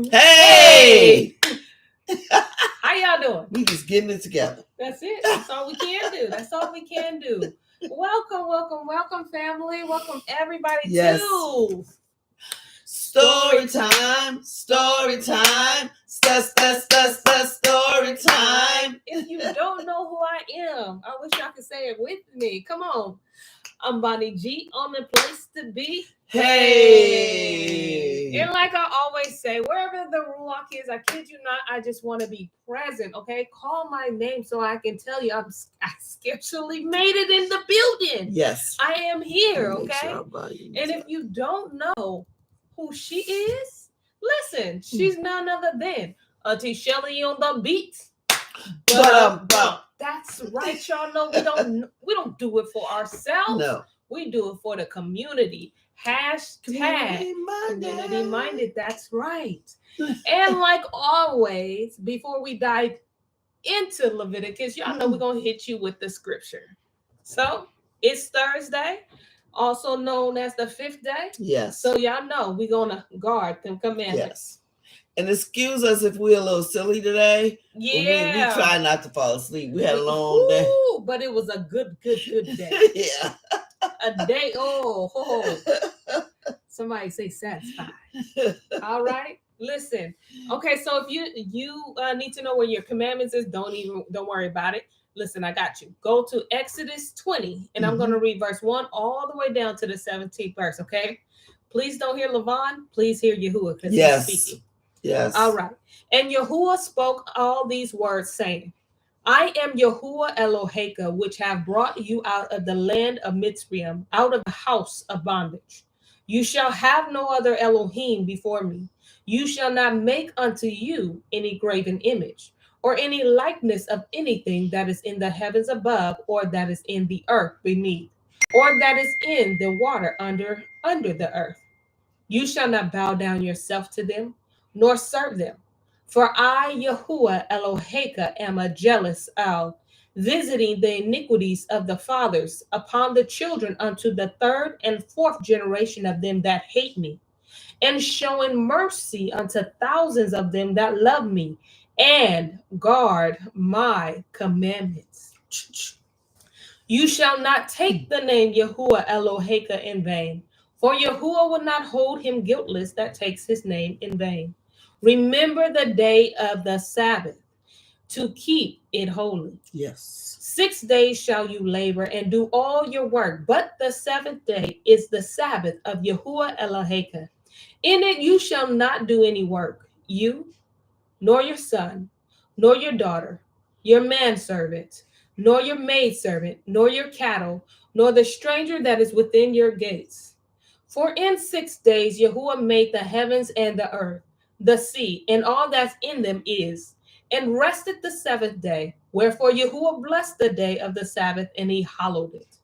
Hey! How y'all doing? We just getting it together. That's it. That's all we can do. That's all we can do. Welcome, family. Welcome, everybody, to Story time. Story time. Story time. If you don't know who I am, I wish y'all could say it with me. Come on. I'm Bonnie G on the place to be. Hey! And like I always say, wherever the Ruach is, I kid you not, I just want to be present, okay? Call my name so I can tell you I scarcely made it in the building. Yes. I am here, okay? And if you don't know who she is, listen, she's none other than Auntie Shelly on the beat. That's right, y'all know we don't do it for ourselves. No. We do it for the community. Hashtag community minded. That's right. And like always, before we dive into Leviticus, y'all know we're gonna hit you with the scripture. So it's Thursday, also known as the 5th day. Yes. So y'all know we're gonna guard them commandments. Yes. And excuse us if we're a little silly today. Yeah. We try not to fall asleep. We had a long day. But it was a good day. Yeah. A day. Oh. Somebody say satisfied. All right. Listen. Okay. So if you need to know where your commandments is, don't worry about it. Listen, I got you. Go to Exodus 20, and I'm going to read verse 1 all the way down to the 17th verse. Okay. Please don't hear Levon. Please hear Yahuwah because he's speaking. Yes. All right. And Yahuwah spoke all these words, saying, I am Yahuwah Eloheka, which have brought you out of the land of Mitzrayim, out of the house of bondage. You shall have no other Elohim before me. You shall not make unto you any graven image, or any likeness of anything that is in the heavens above, or that is in the earth beneath, or that is in the water under the earth. You shall not bow down yourself to them, nor serve them. For I, Yahuwah Eloheka, am a jealous owl, visiting the iniquities of the fathers upon the children unto the 3rd and 4th generation of them that hate me, and showing mercy unto thousands of them that love me and guard my commandments. You shall not take the name Yahuwah Eloheka in vain, for Yahuwah will not hold him guiltless that takes his name in vain. Remember the day of the Sabbath to keep it holy. Yes. 6 days shall you labor and do all your work, but the 7th day is the Sabbath of Yahuwah Eloheka. In it you shall not do any work, you, nor your son, nor your daughter, your manservant, nor your maidservant, nor your cattle, nor the stranger that is within your gates. For in 6 days Yahuwah made the heavens and the earth, the sea, and all that's in them is, and rested the 7th day. Wherefore Yahuwah blessed the day of the Sabbath, and he hallowed it.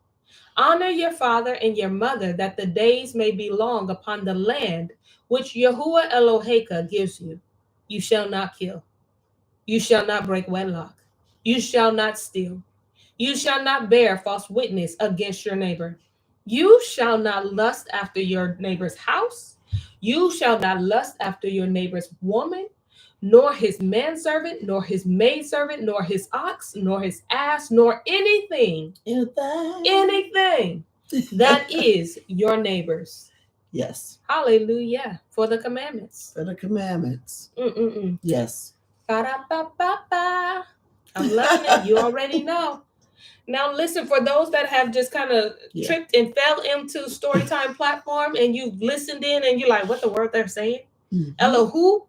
Honor your father and your mother, that the days may be long upon the land which Yahuwah Eloheka gives you. You shall not kill. You shall not break wedlock. You shall not steal. You shall not bear false witness against your neighbor. You shall not lust after your neighbor's house. You shall not lust after your neighbor's woman, nor his manservant, nor his maidservant, nor his ox, nor his ass, nor anything that is your neighbor's. Yes. Hallelujah. For the commandments. Yes. Ba-da-ba-ba-ba. I'm loving it. You already know. Now, listen, for those that have just kind of tripped and fell into Storytime platform and you've listened in and you're like, what the word they're saying? Elohu?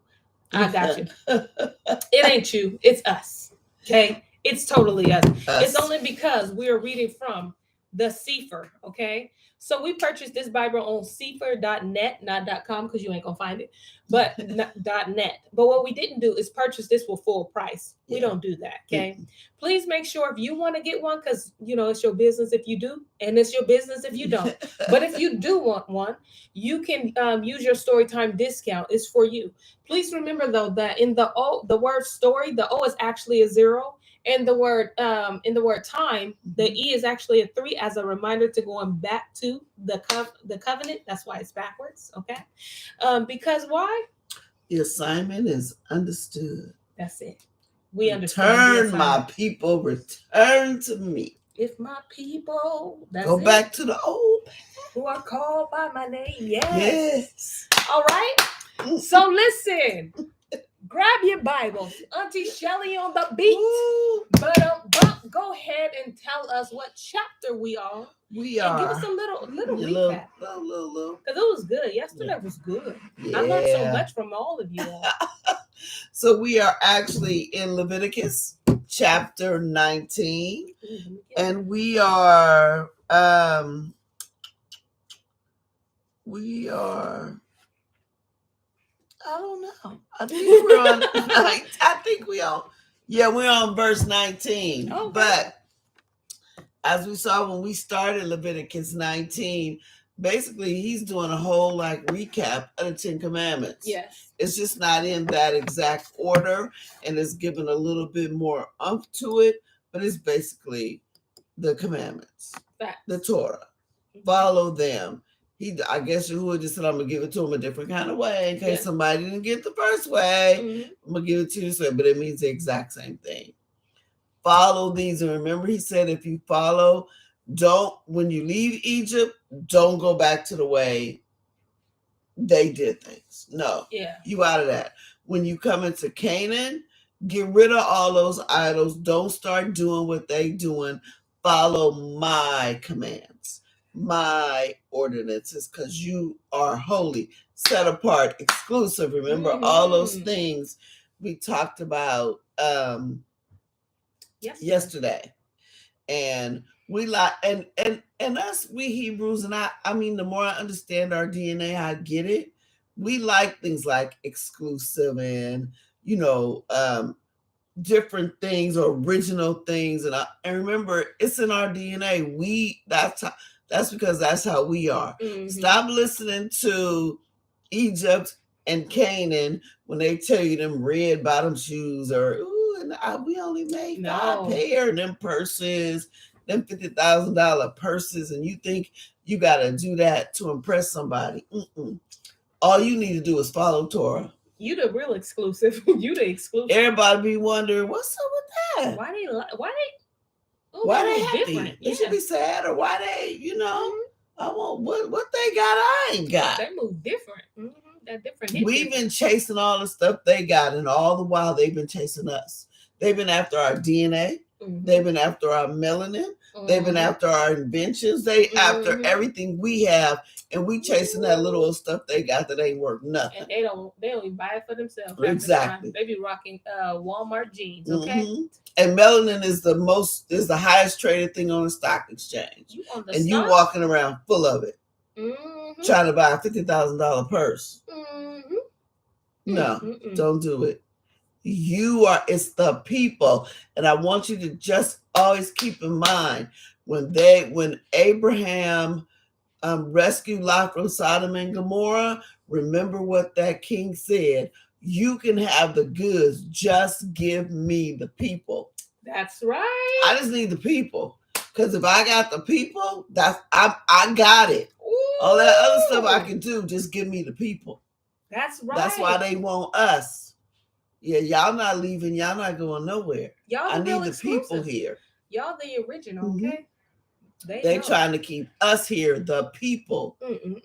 I got you. It ain't you. It's us. Okay? It's totally us. It's only because we are reading from the Sefer. Okay? So we purchased this Bible on sefer.net, not .com because you ain't going to find it, but .net. But what we didn't do is purchase this for full price. We don't do that. Okay? Please make sure if you want to get one, because, it's your business if you do, and it's your business if you don't. But if you do want one, you can use your Storytime discount. It's for you. Please remember, though, that in the word story, the O is actually a 0. And in the word time, the E is actually a 3 as a reminder to going back to the covenant. That's why it's backwards. Okay. Because why? The assignment is understood. That's it. We understand the Return, my assignment. people, return to me. If my people, that's Go it, back to the old who are called by my name. Yes. Yes. All right. So listen, grab your Bibles. Auntie Shelly on the beat. Woo. But go ahead and tell us what chapter we are. We And are. give us a little Yeah, recap. little. Because it was good. Yesterday was good. Yeah. I learned so much from all of you all. So we are actually in Leviticus chapter 19. And we are I don't know. I think we're on we're on verse 19. Okay. But as we saw when we started Leviticus 19, basically he's doing a whole like recap of the 10 Commandments. Yes. It's just not in that exact order, and it's given a little bit more oomph to it, but it's basically the commandments. Facts. The Torah. Follow them. I guess Yahuwah just said, I'm going to give it to him a different kind of way in case somebody didn't get the first way. Mm-hmm. I'm going to give it to you this way, but it means the exact same thing. Follow these. And remember, he said, if you follow, when you leave Egypt, don't go back to the way they did things. No. Yeah. You out of that. When you come into Canaan, get rid of all those idols. Don't start doing what they doing. Follow my commands, my ordinances, because you are holy, set apart, exclusive. Remember all those things we talked about yesterday. And we like and us, we Hebrews, and I mean, the more I understand our DNA, I get it. We like things like exclusive and different things or original things, and remember, it's in our DNA. That's because that's how we are. Mm-hmm. Stop listening to Egypt and Canaan when they tell you them red bottom shoes or we only made 5 pair and them purses, them $50,000 purses, and you think you got to do that to impress somebody. Mm-mm. All you need to do is follow Torah. You the real exclusive. You the exclusive. Everybody be wondering, what's up with that? Why they happy? Different? They should be sad, or why they, I want what they got. I ain't got. They move different. Mm-hmm. They're different. We've been chasing all the stuff they got, and all the while they've been chasing us. They've been after our DNA. Mm-hmm. They've been after our melanin. Mm-hmm. They've been after our inventions. They after everything we have, and we chasing that little old stuff they got that ain't worth nothing. And they don't even buy it for themselves. Exactly. They be rocking Walmart jeans. Okay. Mm-hmm. And melanin is the highest traded thing on the stock exchange. You walking around full of it. Mm-hmm. Trying to buy a $50,000 purse. Mm-hmm. No, don't do it. It's the people. And I want you to just always keep in mind when Abraham rescued Lot from Sodom and Gomorrah, remember what that king said. You can have the goods, just give me the people. That's right. I just need the people. Because if I got the people, I got it. Ooh. All that other stuff I can do, just give me the people. That's right. That's why they want us. Yeah, y'all not leaving. Y'all not going nowhere. I need the people here. Y'all the original, okay? They trying to keep us here, the people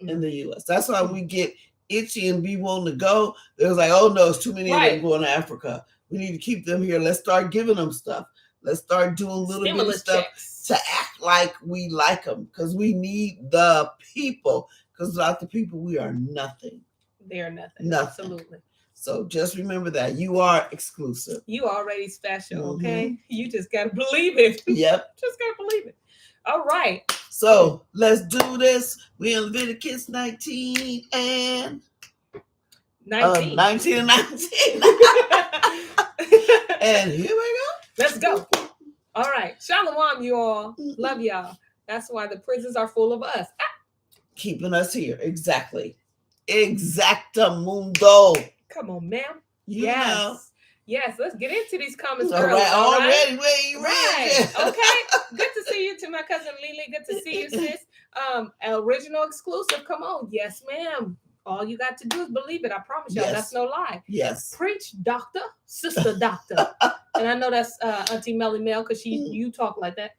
in the U.S. That's why we get itchy and be wanting to go. It was like, oh no, it's too many of them going to Africa. We need to keep them here. Let's start giving them stuff. Let's start doing little bit of stuff to act like we like them, because we need the people. Because without the people, we are nothing. They are nothing. Absolutely. So just remember that you are exclusive. You already special, okay? You just got to believe it. Yep. Just got to believe it. All right. So let's do this. We're in Leviticus 19 and 19. 19 and 19. And here we go. Let's go. All right. Shalom, you all. Love y'all. That's why the prisons are full of us. Keeping us here. Exactly. Exactamundo. Come on, ma'am. You know. Yes, let's get into these comments. All right, already. Where you ready? Okay. Good to see you, to my cousin Lily. Good to see you, sis. Original exclusive. Come on. Yes, ma'am. All you got to do is believe it. I promise y'all, that's no lie. Yes. Preach, doctor, sister, doctor. And I know that's Auntie Melly Mel, because you talk like that.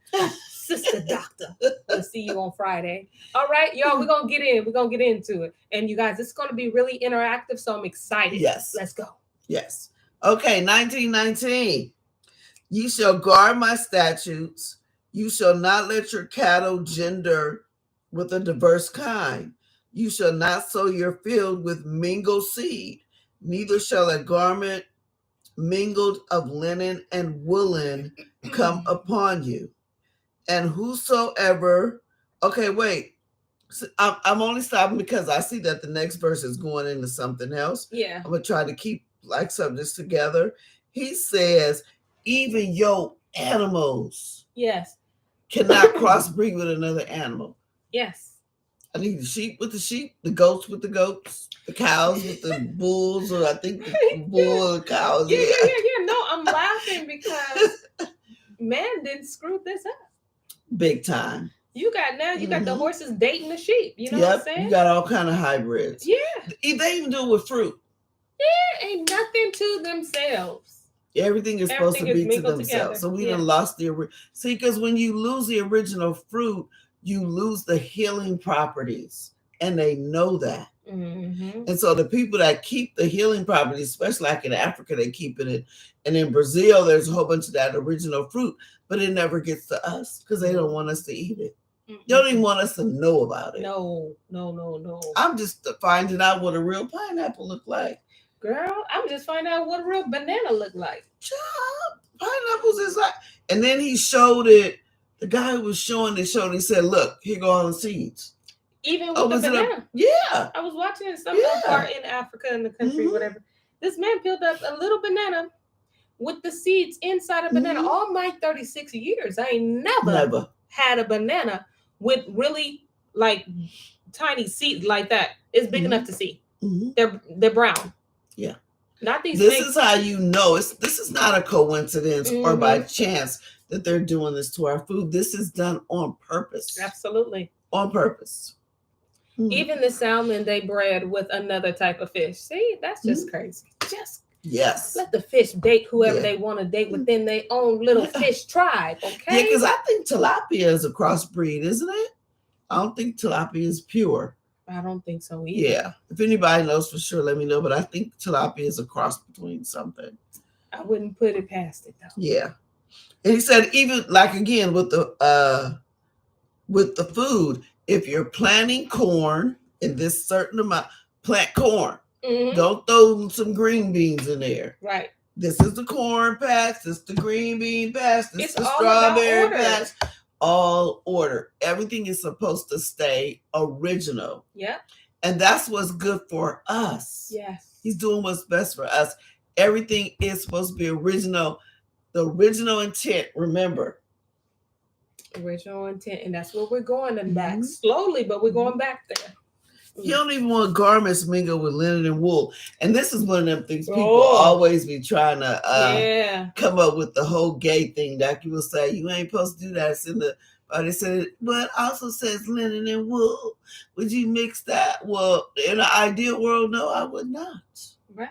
Sister doctor. We'll see you on Friday. All right, y'all, we're going to get in. We're going to get into it. And you guys, it's going to be really interactive, so I'm excited. Yes. Let's go. Yes. Okay, 1919. You shall guard my statutes. You shall not let your cattle gender with a diverse kind. You shall not sow your field with mingled seed. Neither shall a garment mingled of linen and woolen come upon you. And whosoever, okay, wait. So I'm only stopping because I see that the next verse is going into something else. Yeah. I'm going to try to keep like subjects together. He says, even your animals cannot crossbreed with another animal. Yes. I need the sheep with the sheep, the goats with the goats, the cows with the bulls, or I think the bull and cows. Yeah. No, I'm laughing because man didn't screw this up. Big time. You got the horses dating the sheep. You know what I'm saying? You got all kind of hybrids. Yeah. They even do it with fruit. Yeah, ain't nothing to themselves. Everything is supposed to be to themselves. Together. So we done lost the see, because when you lose the original fruit, you lose the healing properties, and they know that. Mm-hmm. And so the people that keep the healing properties, especially like in Africa, they keep it, and in Brazil, there's a whole bunch of that original fruit, but it never gets to us because they don't want us to eat it. Mm-hmm. They don't even want us to know about it. No. I'm just finding out what a real pineapple look like. Girl, I'm just finding out what a real banana look like. Child, pineapples is like, and then he showed it. The guy who was showing it he said, look, here go all the seeds. Even with the banana. Yeah. I was watching some part in Africa in the country, whatever. This man peeled up a little banana with the seeds inside a banana. All my 36 years, I ain't never had a banana with really like tiny seeds like that. It's big enough to see. Mm-hmm. They're brown. Yeah. Not these This is how you know this is not a coincidence or by chance that they're doing this to our food. This is done on purpose. Absolutely. On purpose. Even the salmon they bred with another type of fish. See, that's just crazy. Just let the fish date whoever they want to date within their own little fish tribe, okay? Yeah, because I think tilapia is a crossbreed, isn't it? I don't think tilapia is pure. I don't think so either. Yeah. If anybody knows for sure, let me know. But I think tilapia is a cross between something. I wouldn't put it past it, though. Yeah. And he said, even like again with the food, if you're planting corn in this certain amount, plant corn. Mm-hmm. Don't throw some green beans in there. Right. This is the corn patch. This is the green bean patch. This is the strawberry patch. All order. Everything is supposed to stay original. Yeah. And that's what's good for us. Yes. He's doing what's best for us. Everything is supposed to be original. The original intent, remember. Original intent. And that's where we're going and back. Slowly, but we're going back there. You don't even want garments mingled with linen and wool. And this is one of them things people always be trying to come up with the whole gay thing. That you will say, you ain't supposed to do that. It's in the, they said, but it also says linen and wool. Would you mix that? Well, in an ideal world, no, I would not. Right.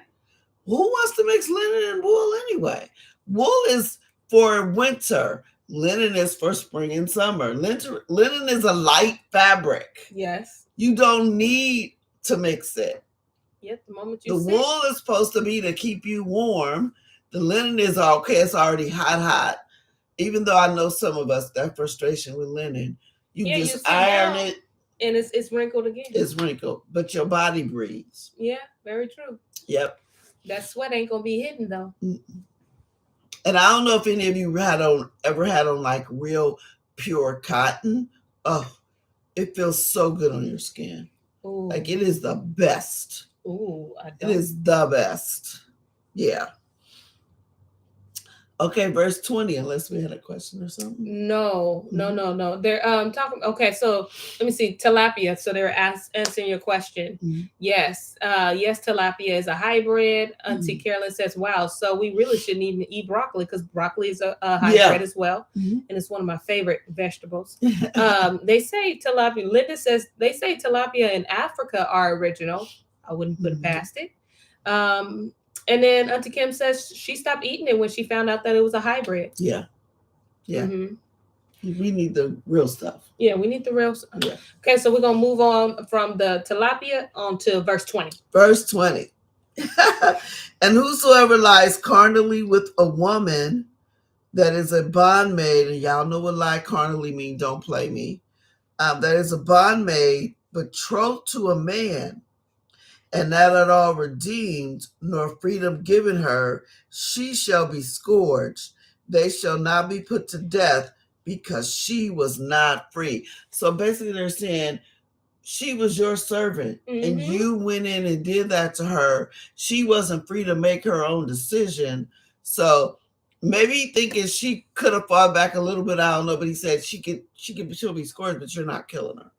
Who wants to mix linen and wool anyway? Wool is for winter. Linen is for spring and summer. Linen is a light fabric. Yes. You don't need to mix it. Yep, the moment you The wool is supposed to be to keep you warm. The linen is okay, it's already hot. Even though I know some of us, that frustration with linen, you just iron it. And it's wrinkled again. It's wrinkled, but your body breathes. Yeah, very true. Yep. That sweat ain't going to be hidden though. And I don't know if any of you ever had on like real pure cotton. Oh, it feels so good on your skin. Ooh. Like it is the best. Ooh, I don't. It is the best. Yeah. Okay, verse 20, unless we had a question or something. No. They're talking. Okay, so let me see. Tilapia. So they're answering your question. Mm-hmm. Yes. Yes, tilapia is a hybrid. Auntie Carolyn says, wow, so we really shouldn't even eat broccoli because broccoli is a hybrid as well. Mm-hmm. And it's one of my favorite vegetables. They say tilapia. Linda says they say tilapia in Africa are original. I wouldn't put it past it. And then Auntie Kim says she stopped eating it when she found out that it was a hybrid. Yeah. We need the real stuff. Yeah, we need the real stuff. Yeah. Okay, so we're going to move on from the tilapia on to verse 20. Verse 20. And whosoever lies carnally with a woman that is a bondmaid, and y'all know what lie carnally mean, don't play me, that is a bondmaid betrothed to a man, and not at all redeemed, nor freedom given her, she shall be scourged. They shall not be put to death, because she was not free. So basically they're saying, she was your servant, and you went in and did that to her. She wasn't free to make her own decision. So maybe thinking she could have fought back a little bit. I don't know, but he said she'll be scourged, but you're not killing her.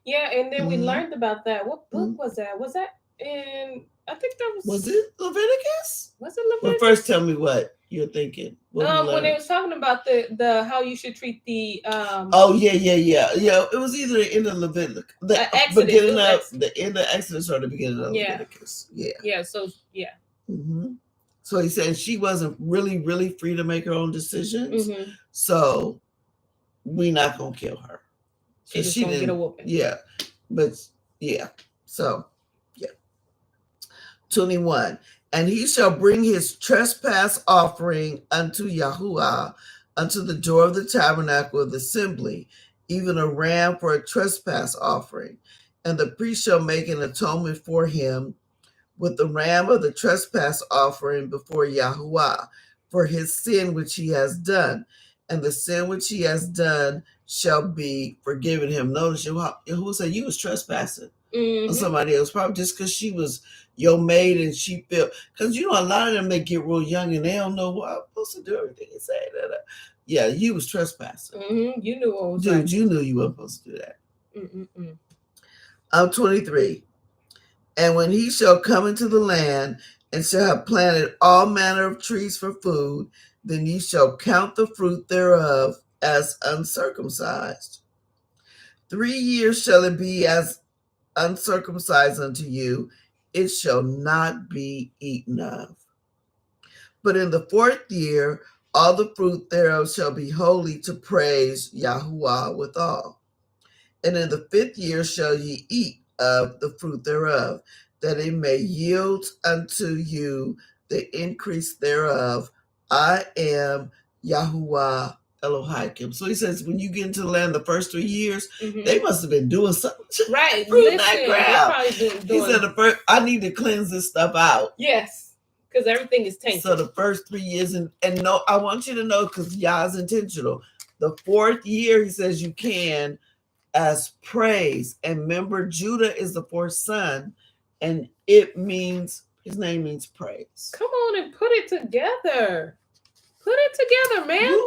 Yeah, and then we learned about that. What book was that? Was that in? I think that was. Was it Leviticus? Was it Leviticus? Well, first tell me what you're thinking. When they was talking about the how you should treat the Oh yeah. It was either the end of Leviticus, the end of Exodus, or the beginning of Leviticus. Yeah. So yeah. So he said she wasn't really free to make her own decisions. So we're not gonna kill her. She didn't get a whooping. Yeah, but yeah. So yeah. 21. And he shall bring his trespass offering unto Yahuwah, unto the door of the tabernacle of the assembly, even a ram for a trespass offering. And the priest shall make an atonement for him with the ram of the trespass offering before Yahuwah for his sin which he has done. And the sin which he has done shall be forgiven him. Notice Yahuwah said you was trespassing on somebody else, probably just because she was your maid and she felt, because a lot of them, they get real young and they don't know what I'm supposed to do, everything you say. Yeah, you was trespassing. You knew what was Dude, right. You knew you weren't supposed to do that. I'm 23. And when he shall come into the land and shall have planted all manner of trees for food, then ye shall count the fruit thereof as uncircumcised. 3 years shall it be as uncircumcised unto you, it shall not be eaten of. But in the 4th year, all the fruit thereof shall be holy to praise Yahuwah withal. And in the 5th year shall ye eat of the fruit thereof, that it may yield unto you the increase thereof. I am Yahuwah Elohim. So he says, when you get into the land the first 3 years, they must have been doing something. Right. Fruit that ground. He said, I need to cleanse this stuff out. Yes. Because everything is tainted. So the first 3 years, and no, I want you to know, because Yah's intentional. The 4th year, he says you can as praise. And remember, Judah is the 4th son, and his name means praise. Come on and put it together. Put it together, man.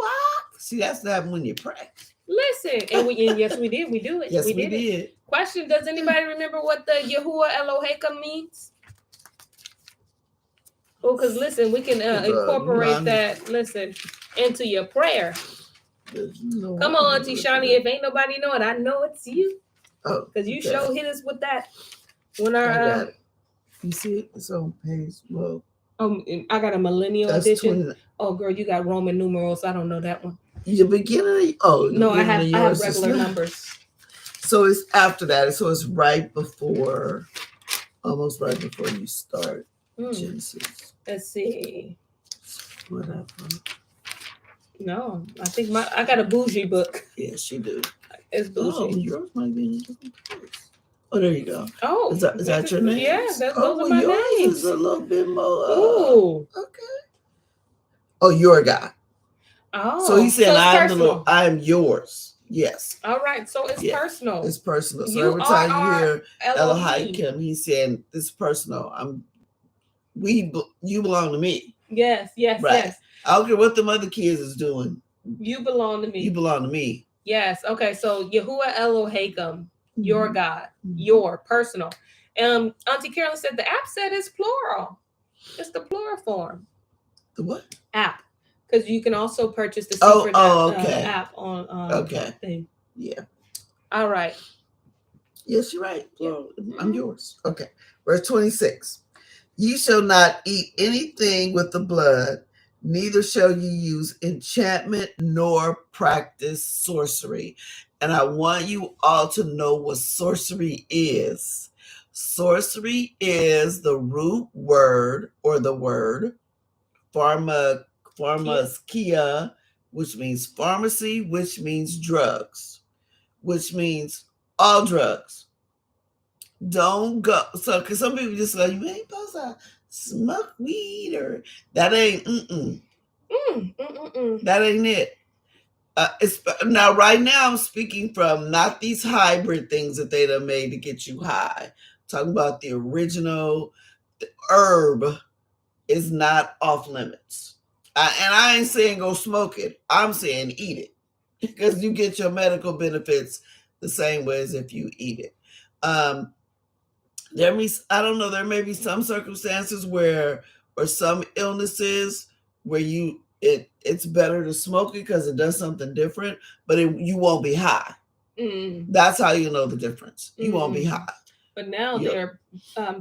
See, that's what happens when you pray. Listen, and yes, we did. We do it. Yes, we did. Question: does anybody remember what the Yahuwah Elohim means? Oh, because listen, we can incorporate that. Listen, into your prayer. Come on, Auntie Shani. If ain't nobody know it, I know it's you. Oh, because you sure hit us with that. When you see it? It's on page 12. I got a millennial edition. 20. Oh, girl, you got Roman numerals. I don't know that one. The beginning. No, I have regular numbers. So it's after that. So it's right before, almost right before you start Genesis. Let's see. Whatever. No, I think I got a bougie book. Yes, you do. It's bougie. Oh, yours might be in a different place. Oh, there you go. Oh, is that your name? Yeah, those are my names. Is a little bit more. Ooh. Okay. Oh, your guy. Oh. So he said, I am yours. Yes. All right. So it's personal. It's personal. So every time you hear Elohim, he's saying it's personal. You belong to me. Yes. Right. Yes. I don't care what the other kids is doing. You belong to me. You belong to me. Yes. Okay. So Yahuwah Elohim, your God, your personal. Auntie Carolyn said the app said it's plural. It's the plural form. The what? App. Because you can also purchase the secret app on okay. thing. Yeah. All right. Yes, you're right. Plural. Yeah. I'm yours. Okay. Verse 26. Ye shall not eat anything with the blood, neither shall you use enchantment nor practice sorcery. And I want you all to know what sorcery is. Sorcery is the root word or the word pharmakia, which means pharmacy, which means drugs, which means all drugs. Don't go. So, because some people just like, you ain't supposed to smoke weed or that ain't, that ain't it. It's now, right now, I'm speaking from not these hybrid things that they done made to get you high. I'm talking about the original herb is not off limits. And I ain't saying go smoke it. I'm saying eat it because you get your medical benefits the same way as if you eat it. There may be some circumstances where, or some illnesses where it's better to smoke it because it does something different, but you won't be high. That's how you know the difference. You won't be high. But now they're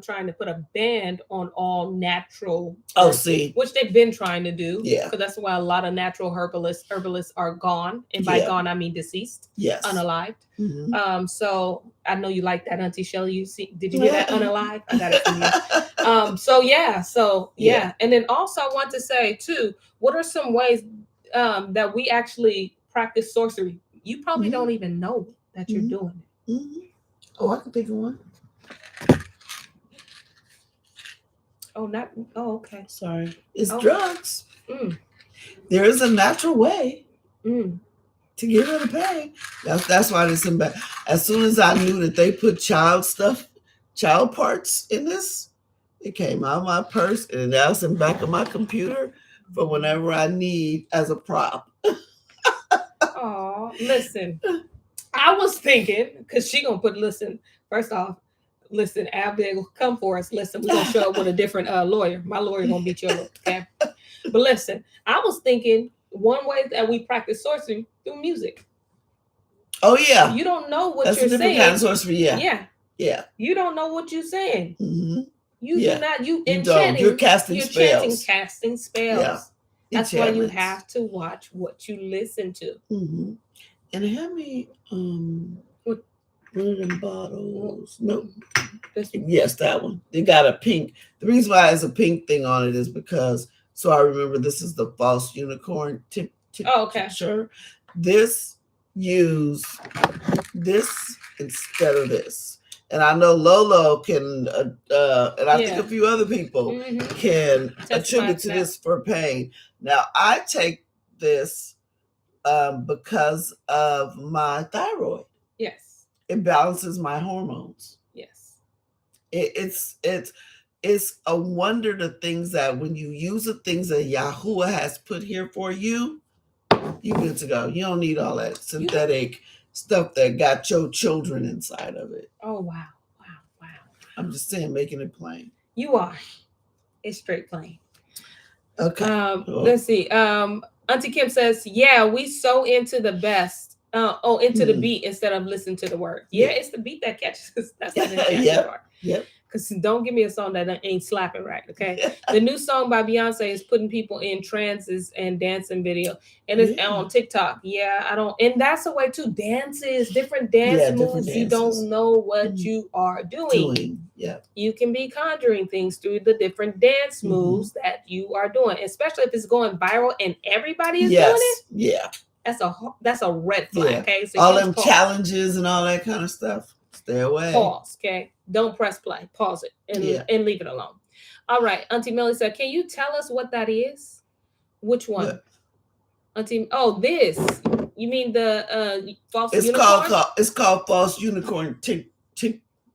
trying to put a ban on all natural. Which they've been trying to do. Yeah. Because that's why a lot of natural herbalists are gone. And by gone, I mean deceased. Yes. Unalived. Mm-hmm. So I know you like that, Auntie Shelly. Did you hear that? Unalived? I got it from you. Yeah. And then also I want to say too, what are some ways that we actually practice sorcery? You probably don't even know that you're doing it. Oh, I can think of one. Okay. Sorry. It's drugs. There is a natural way to get rid of pain. That's why it's in back. As soon as I knew that they put child parts in this, it came out of my purse and now it's in the back of my computer for whenever I need as a prop. Oh, listen. I was thinking, because she gonna first off, listen, Abby will come for us. Listen, we're gonna show up with a different lawyer. My lawyer gonna beat you up, okay? But listen, I was thinking one way that we practice sorcery through music. Oh yeah. You don't know what That's you're saying. That's a different kind of sorcery, yeah. Yeah. You don't know what you're saying. Mm-hmm. You do not. You don't. You're casting spells. Casting spells. Yeah. That's why you have to watch what you listen to. Mm-hmm. And have me one of them bottles. No. Yes, that one. They got a pink. The reason why it's a pink thing on it is because, so I remember this is the false unicorn tincture. Use this instead of this. And I know Lolo can, and I think a few other people can attribute to this for pain. Now, I take this because of my thyroid. Yes. It balances my hormones. Yes. It's a wonder the things that when you use the things that Yahuwah has put here for you, you're good to go. You don't need all that synthetic stuff that got your children inside of it. Oh, wow. I'm just saying, making it plain. You are. It's straight plain. Okay. Let's see. Auntie Kim says, yeah, we so into the best. Into the beat instead of listen to the word. Yeah, it's the beat that catches us. That's not the catchy part. Yep. Because don't give me a song that ain't slapping right, okay? The new song by Beyonce is putting people in trances and dancing video. And it's on TikTok. And that's a way too. Dances, different dance moves. You don't know what you are doing. Yeah. You can be conjuring things through the different dance moves that you are doing, especially if it's going viral and everybody is doing it. Yeah. That's a red flag, okay? So all them challenges and all that kind of stuff. Stay away. Pause, okay? Don't press play. Pause it and leave it alone. All right. Auntie Melly said, can you tell us what that is? Which one? What? Auntie, this. You mean the false unicorn? It's called false unicorn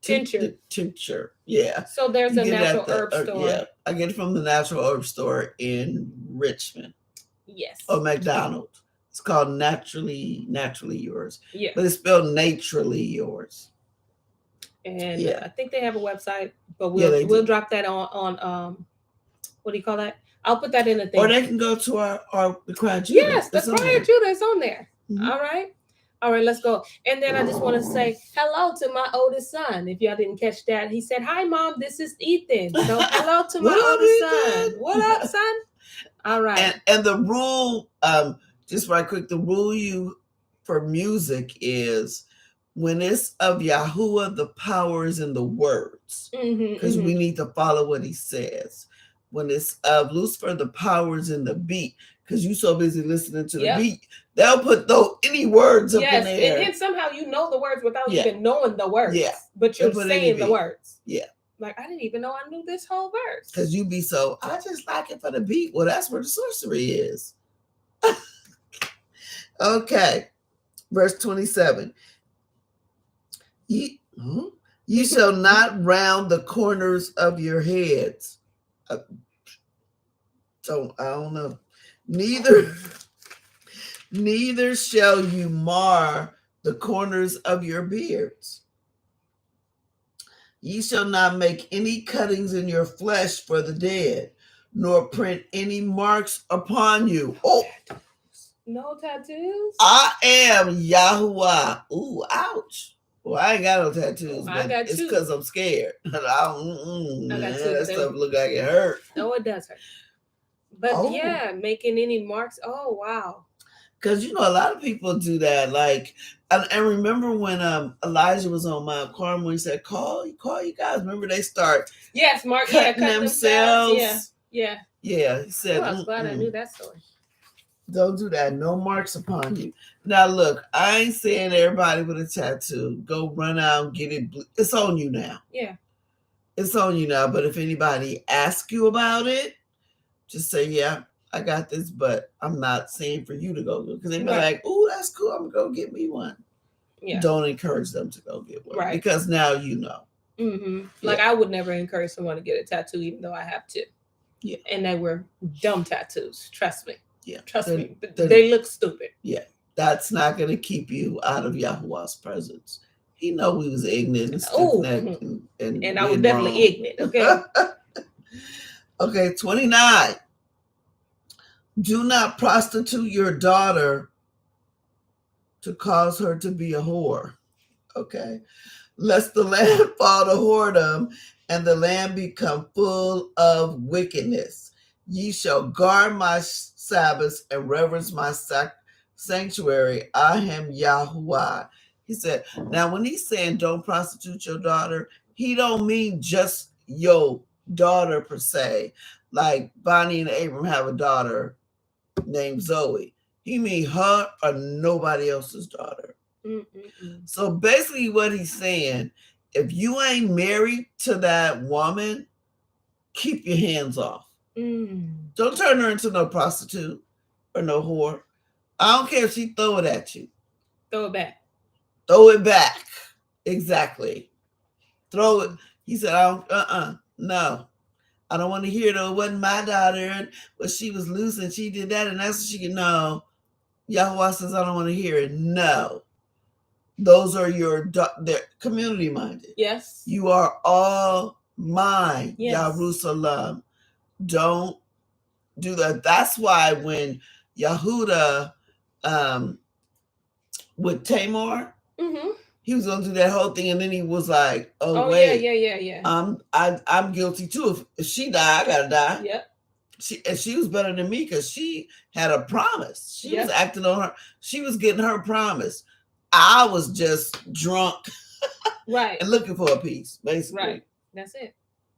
tincture. Yeah. So there's a natural herb store. Yeah. I get it from the natural herb store in Richmond. Yes. Or McDonald's. It's called Naturally Yours. Yeah. But it's spelled Naturally Yours. And I think they have a website, but we'll drop that on what do you call that? I'll put that in the thing. Or they can go to our the Cry Judah. Yes, the Cry Judah is on there. Mm-hmm. All right. All right, let's go. And then I just want to say hello to my oldest son. If y'all didn't catch that, he said, "Hi, Mom. This is Ethan." So hello to my oldest son. What up, son? All right. And the rule, just right quick, the rule for music is when it's of Yahuwah, the power is in the words, because we need to follow what he says. When it's of Lucifer, the power is in the beat, because you so busy listening to the beat, they'll put any words up in there. And then somehow you know the words without even knowing the words. Yeah, but you're saying the words. Yeah. Like, I didn't even know I knew this whole verse. Because you be so, I just like it for the beat. Well, that's where the sorcery is. Okay. Verse 27. You shall not round the corners of your heads. I don't know. Neither shall you mar the corners of your beards. Ye shall not make any cuttings in your flesh for the dead, nor print any marks upon you. Oh, no tattoos. I am Yahuwah. Ooh, ouch. Well, I ain't got no tattoos, but it's because I'm scared. That stuff look like it hurt. No, it does hurt. But yeah, making any marks. Oh, wow. Because, a lot of people do that. Like, and remember when Elijah was on Mount Carmel, he said, call you guys. Remember they start cutting themselves. Yeah. Yeah, he said. I was glad I knew that story. Don't do that. No marks upon you. Now, look, I ain't saying everybody with a tattoo, go run out and get it. It's on you now. Yeah. It's on you now. But if anybody asks you about it, just say, yeah, I got this, but I'm not saying for you to go do it. Because they be like, oh, that's cool. I'm going to go get me one. Yeah. Don't encourage them to go get one. Right. Because now you know. Mm-hmm. Like, I would never encourage someone to get a tattoo, even though I have to. Yeah. And they were dumb tattoos. Trust me. Yeah. Trust me. They look stupid. Yeah. That's not going to keep you out of Yahuwah's presence. He know we was ignorant and stiff-necked. And I was definitely ignorant. Okay. Okay, 29. Do not prostitute your daughter to cause her to be a whore. Okay. Lest the land fall to whoredom and the land become full of wickedness. Ye shall guard my Sabbaths and reverence my sanctuary. I am Yahuwah. He said, now when he's saying don't prostitute your daughter, he don't mean just your daughter per se. Like Bonnie and Abram have a daughter named Zoe. He mean her or nobody else's daughter. So basically what he's saying, if you ain't married to that woman, keep your hands off. Don't turn her into no prostitute or no whore. I don't care if she throw it at you. Throw it back. Throw it back. Exactly. Throw it. He said, no. I don't want to hear it. It wasn't my daughter, but she was loose and she did that, and that's what she can know. Yahuwah says, I don't want to hear it. No. Those are they're community minded. Yes. You are all mine. Yes. Jerusalem. Don't do that. That's why when Yehuda with Tamar, he was gonna do that whole thing, and then he was like, "Oh wait, yeah. I'm guilty too. If she died, I gotta die." Yep. She was better than me because she had a promise. She was acting on her. She was getting her promise. I was just drunk, right, and looking for a piece, basically. Right. That's it.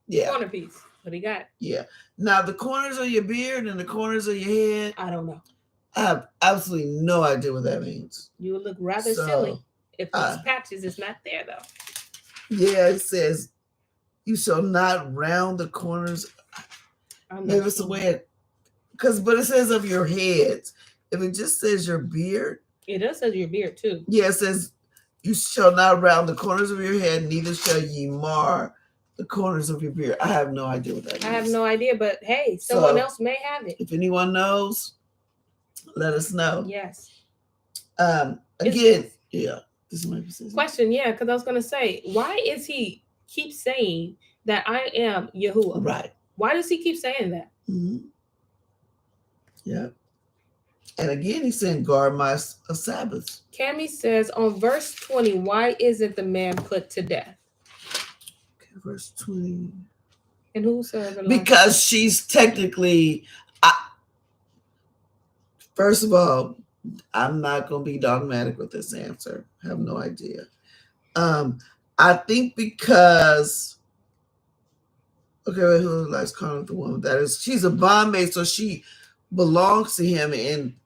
Yeah. Corner piece. What he got? Yeah. Now the corners of your beard and the corners of your head. I don't know. I have absolutely no idea what that means. You would look rather silly if these patches is not there, though. Yeah, it says, "You shall not round the corners." Maybe it's the way but it says of your heads. If it just says your beard, it does say your beard too. Yeah, it says, "You shall not round the corners of your head, neither shall ye mar the corners of your beard." I have no idea what that means. I have no idea, but hey, someone else may have it. If anyone knows, let us know. Yes. Again, yeah. Question, yeah, because I was going to say, why is he keep saying that I am Yahuwah? Right. Why does he keep saying that? Yeah. And again, he's saying, guard my Sabbaths. Cami says on verse 20, why isn't the man put to death? Okay, verse 20. And who served the Because she's technically, first of all, I'm not going to be dogmatic with this answer. I have no idea. I think because, okay, who likes calling the woman? That is, she's a bondmaid, so she belongs to him in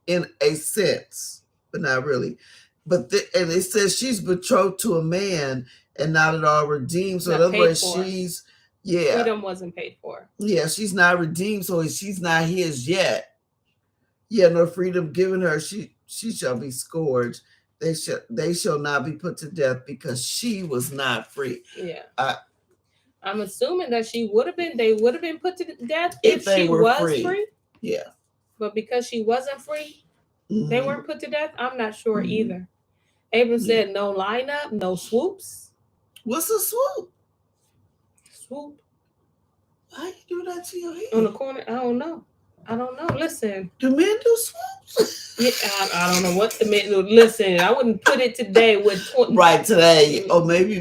a sense, but not really. But and it says she's betrothed to a man and not at all redeemed. So in other words, she's freedom wasn't paid for. Yeah, she's not redeemed, so she's not his yet. Yeah, no freedom given her. She shall be scourged. They shall not be put to death because she was not free. Yeah. I'm assuming that they would have been put to death if she was free. Yeah. But because she wasn't free, they weren't put to death. I'm not sure either. Abram said no lineup, no swoops. What's a swoop? Swoop. Why you do that to your head? On the corner? I don't know. Listen. Do men do swoops? Yeah, I don't know what the men do. Listen, I wouldn't put it today with 20. Right, today. Or maybe.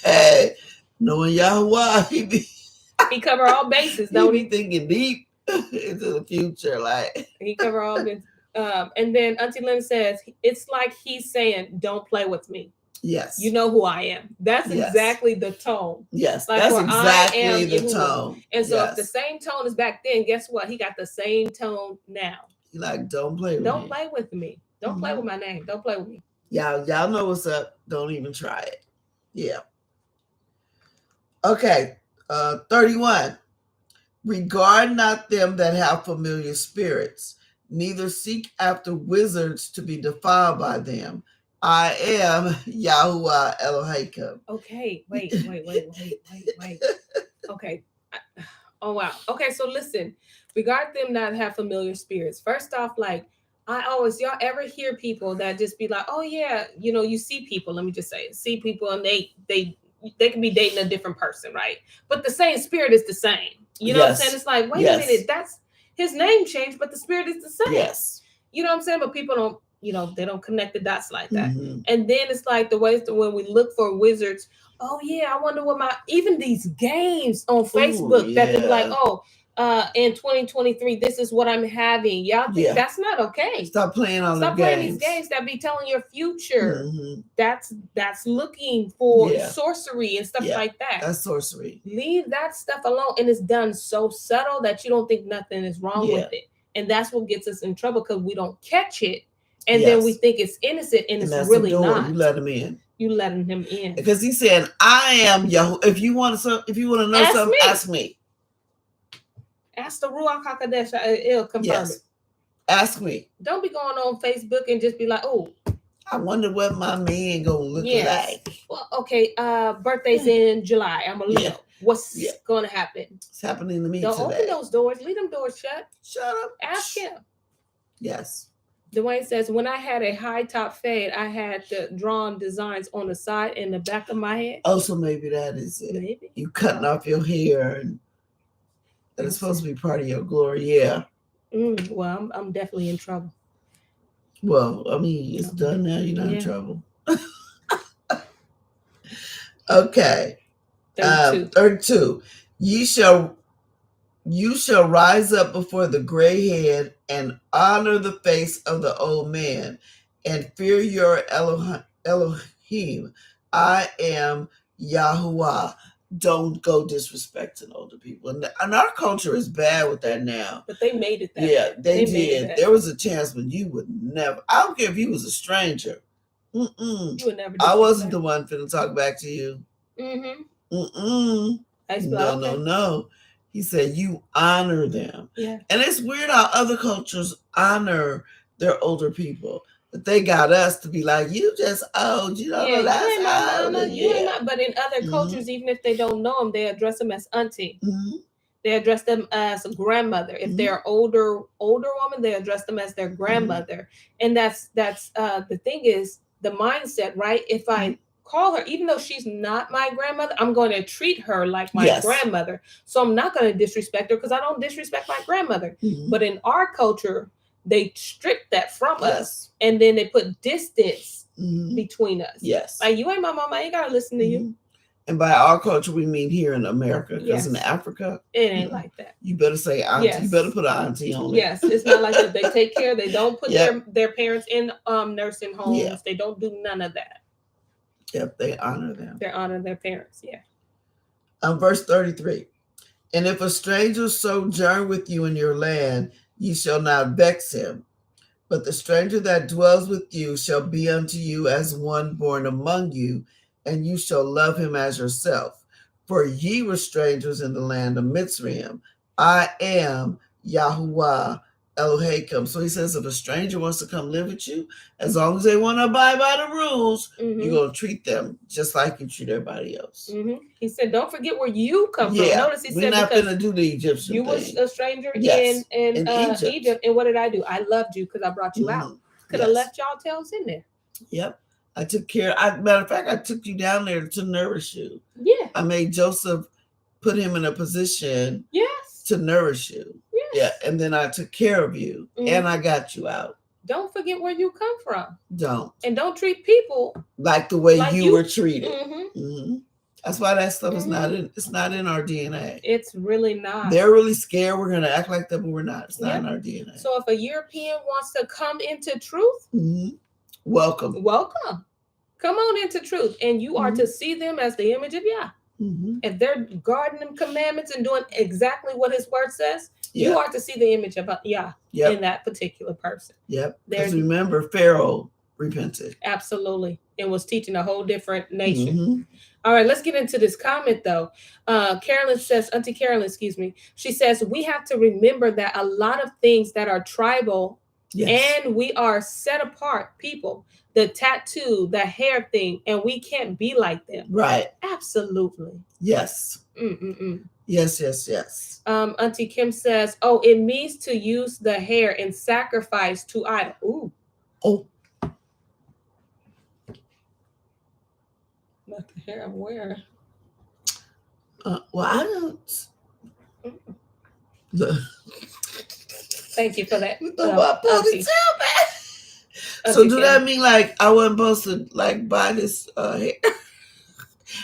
Hey, knowing Yahweh, he cover all bases, don't he? Thinking deep into the future. Like he cover all bases. And then Auntie Lynn says, it's like he's saying, don't play with me. Yes. You know who I am. That's exactly the tone. Yes, like that's exactly the Yahuwah. tone. And so if the same tone is back then, guess what? He got the same tone now. Like, don't play with me. Don't play with me. Don't play with my name. Don't play with me. Y'all know what's up. Don't even try it. Yeah. Okay. 31. Regard not them that have familiar spirits, neither seek after wizards to be defiled by them. I am Yahuwah Elohim. Okay, wait. Okay. Oh, wow. Okay, so listen. Regard them not have familiar spirits. First off, like, y'all ever hear people that just be like, oh, yeah, you see people, let me just say, see people and they can be dating a different person, right? But the same spirit is the same. You know what I'm saying? It's like, wait a minute, that's his name changed, but the spirit is the same. Yes. You know what I'm saying? But people don't, they don't connect the dots like that. And then it's like the ways that when we look for wizards, oh yeah, I wonder what even these games on Facebook that they're like, in 2023, this is what I'm having. Y'all think that's not okay. Stop playing on Stop playing these games that be telling your future. That's looking for sorcery and stuff like that. That's sorcery. Leave that stuff alone. And it's done so subtle that you don't think nothing is wrong with it. And that's what gets us in trouble because we don't catch it. And then we think it's innocent and it's really not. You let him in. You letting him in. Because he's saying, I am Yahuwah. If you want to know something, ask me. Ask the Ruach HaKodesh. It'll confirm it. Ask me. Don't be going on Facebook and just be like, oh, I wonder what my man gonna look like. Well, okay, birthday's in July. I'm a Leo. What's gonna happen? It's happening to me Don't today. open those doors. Leave them doors shut. Shut up. Ask him. Yes. Dwayne says, when I had a high top fade, I had the drawn designs on the side and the back of my head. Oh, so maybe that is it. Maybe. You cutting off your hair and that is supposed to be part of your glory. Yeah. Well, I'm definitely in trouble. Well, I mean, it's done now. You're not in trouble. Okay. 32. You shall rise up before the gray head and honor the face of the old man and fear your Elohim. I am Yahuwah. Don't go disrespecting older people. And our culture is bad with that now. But they made it that way. They did. There was a chance when you would never. I don't care if you was a stranger. You would never. I wasn't the one finna talk back to you. No. He said you honor them. Yeah. And it's weird how other cultures honor their older people. But they got us to be like, you just old. You don't know that's old. You ain't not. But in other cultures, even if they don't know them, they address them as auntie. They address them as a grandmother. If they're older woman, they address them as their grandmother. And that's the thing is the mindset, right? If I call her, even though she's not my grandmother, I'm going to treat her like my grandmother. So I'm not going to disrespect her because I don't disrespect my grandmother. But in our culture, they stripped that from Yes. us, and then they put distance Mhm. between us. Yes. Like, you ain't my mama, I ain't gotta listen to you. And by our culture, we mean here in America, because in Yes. Africa, It ain't like that. you better say auntie. Yes. You better put an auntie on it. Yes, it's not like that. They take care. They don't put Yep. their parents in nursing homes. Yeah. They don't do none of that. Yep, they honor them. They honor their parents. Yeah. Verse 33. And if a stranger sojourn with you in your land, ye shall not vex him. But the stranger that dwells with you shall be unto you as one born among you, and you shall love him as yourself. For ye were strangers in the land of Mitzrayim. I am Yahuwah Elohim. So he says, if a stranger wants to come live with you, as long as they want to abide by the rules, you're going to treat them just like you treat everybody else. He said, don't forget where you come from. Notice he we're said, not because going to do the Egyptian you thing. were a stranger Yes. in Egypt. And what did I do? I loved you because I brought you out. Could have left y'all tails in there. Yep. I took care. Matter of fact, I took you down there to nourish you. Yeah. I made Joseph put him in a position to nourish you. Yes. Yeah. And then I took care of you and I got you out. Don't forget where you come from. Don't. And don't treat people like the way you were treated. That's why that stuff is it's not in our DNA. It's really not. They're really scared we're going to act like that, but we're not. It's not in our DNA. So if a European wants to come into truth, welcome. Come on into truth. And you are to see them as the image of Yah. If they're guarding them commandments and doing exactly what his word says, you are to see the image of Yah in that particular person. Yep. Because remember, Pharaoh repented. Absolutely. And was teaching a whole different nation. All right, let's get into this comment, though. Auntie Carolyn, excuse me. She says, we have to remember that a lot of things that are tribal and we are set apart people, the tattoo, the hair thing, and we can't be like them. Right. Absolutely. Yes. Yes. Auntie Kim says, it means to use the hair in sacrifice to idol. Ooh. Oh. Not the hair I'm wearing. Well, I don't. Thank you for that. So do that mean like I wasn't supposed to like buy this hair?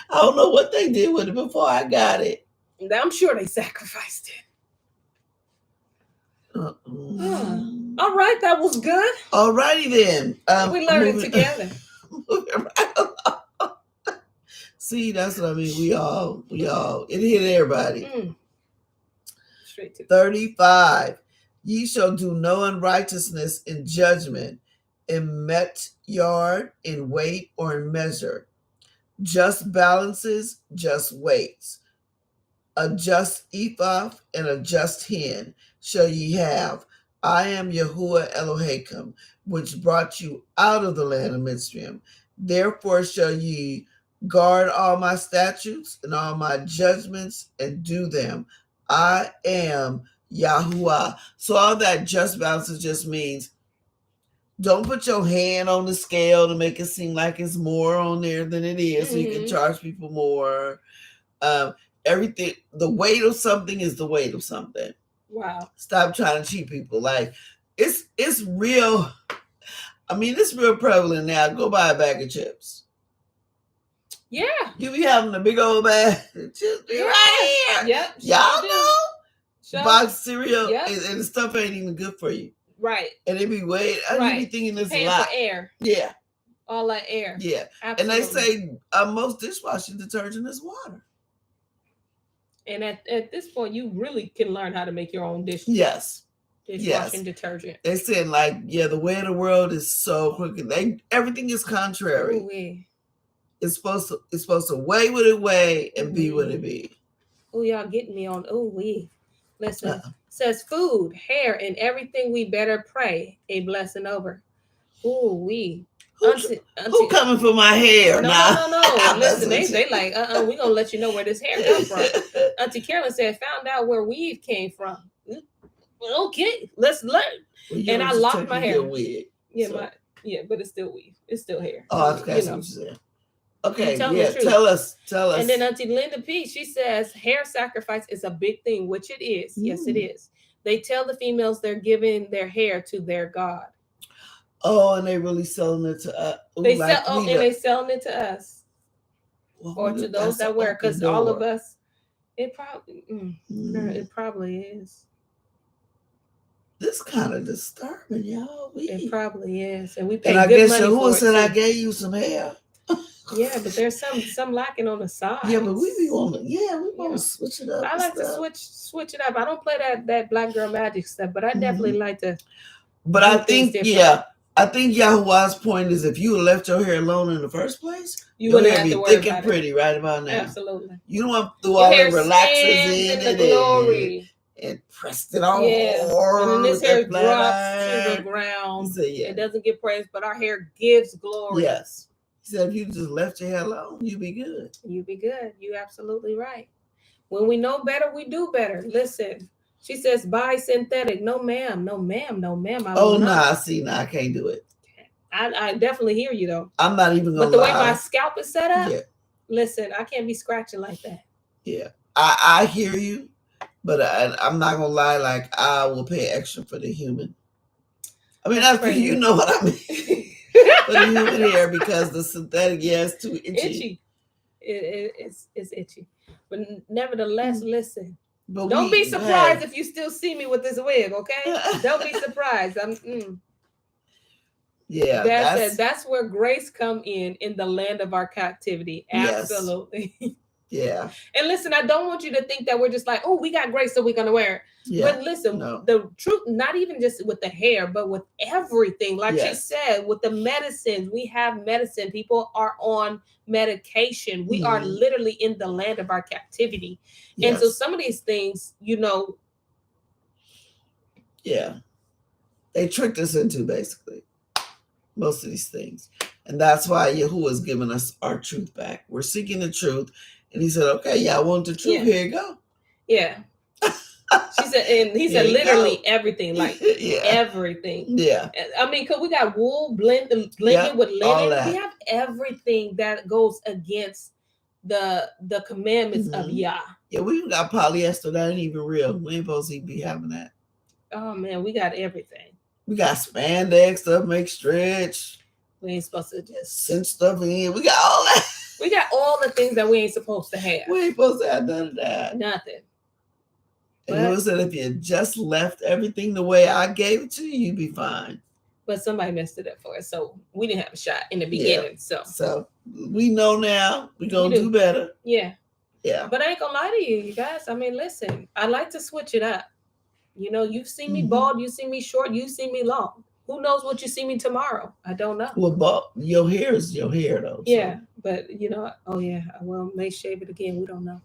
I don't know what they did with it before I got it. I'm sure they sacrificed it. All right, that was good. All righty then. We learned it together. See, that's what I mean. We all, it hit everybody. Straight to 35. Ye shall do no unrighteousness in judgment, in met yard, in weight, or in measure. Just balances, just weights. A just ephah and a just hin shall ye have. I am Yahuwah Elohim, which brought you out of the land of Mitzrayim. Therefore shall ye guard all my statutes and all my judgments and do them. I am Yahuwah. So all that just balances just means don't put your hand on the scale to make it seem like it's more on there than it is, so you can charge people more. Everything, the weight of something is the weight of something. Wow. Stop trying to cheat people. Like it's real. I mean, it's real prevalent now. Go buy a bag of chips. Yeah. You be having a big old bag of chips right here. Yep. Y'all know? Box cereal and the stuff ain't even good for you. Right. And it be way, I be thinking this a lot. For air. Yeah. All that air. Yeah. Absolutely. And they say most dishwashing detergent is water. And at this point, you really can learn how to make your own dishwashing detergent. They said the way of the world is so quick. Everything is contrary. Ooh-wee. It's supposed to weigh what it weigh and be what it be. Oh, y'all getting me on ooh-wee. Listen, says food, hair, and everything we better pray a blessing over. Ooh-wee. Who coming for my hair? No. Listen, they like, we're going to let you know where this hair comes from. Auntie Carolyn said, found out where weave came from. Okay, let's learn. Well, and I locked my hair. Wig, but it's still weave. It's still hair. Oh, that's what you said. Okay, tell us. And then Auntie Linda P, she says, hair sacrifice is a big thing, which it is. Yes, it is. They tell the females they're giving their hair to their god. Oh, and they really selling it to us. They selling it to us, well, or to those that wear. Because all of us, it probably, it probably is. This kind of disturbing, y'all. It probably is, and we pay and I good guess money for it. said I gave you some hair. Yeah, but there's some lacking on the side. Yeah, but we be on we want to switch it up. I like to switch it up. I don't play that black girl magic stuff, but I definitely like to. But I think I think Yahuwah's point is if you left your hair alone in the first place, you wouldn't have be to worry thick and pretty right about now. Absolutely. You don't want to do all the relaxers in the glory. And pressed it all. And then this hair drops to the ground. So, it doesn't get praised, but our hair gives glory. Yes. He said if you just left your hair alone, you'd be good. You'd be good. You're absolutely right. When we know better, we do better. Listen, she says, buy synthetic. No, ma'am. No, ma'am. No, ma'am. I can't do it. I definitely hear you, though. I'm not even going to But the way my scalp is set up, listen, I can't be scratching like that. Yeah. I hear you, but I'm not going to lie. Like, I will pay extra for the human. I mean, that's crazy. You know what I mean. For the human hair, because the synthetic, it's too itchy. It's itchy. But nevertheless, listen. But don't be surprised if you still see me with this wig, okay? Don't be surprised. Yeah, that's where grace come in the land of our captivity. Absolutely. Yes. Yeah. And listen, I don't want you to think that we're just like, oh, we got grace, so we're gonna wear it. Yeah. But listen, the truth, not even just with the hair, but with everything. Like she said, with the medicines, we have medicine. People are on medication. We are literally in the land of our captivity. Yes. And so some of these things, Yeah. They tricked us into basically most of these things. And that's why Yahuwah is giving us our truth back. We're seeking the truth. And he said, okay, I want the truth. Here you go. Yeah. She said, and he said literally everything, like everything. Yeah. I mean, because we got wool blended with linen. We have everything that goes against the commandments of Yah. Yeah, we even got polyester that ain't even real. We ain't supposed to be having that. Oh man, we got everything. We got spandex stuff, make stretch. We ain't supposed to just send stuff in. We got all that. We got all the things that we ain't supposed to have. We ain't supposed to have none of that. Nothing. And it said if you just left everything the way I gave it to you, you'd be fine. But somebody messed it up for us. So we didn't have a shot in the beginning. Yeah. So we know now we're going to do better. Yeah. Yeah. But I ain't going to lie to you guys. I mean, listen, I like to switch it up. You've seen me bald, you see me short, you see me long. Who knows what you see me tomorrow? I don't know. Well, your hair is your hair, though. Yeah, so. But well, may shave it again. We don't know.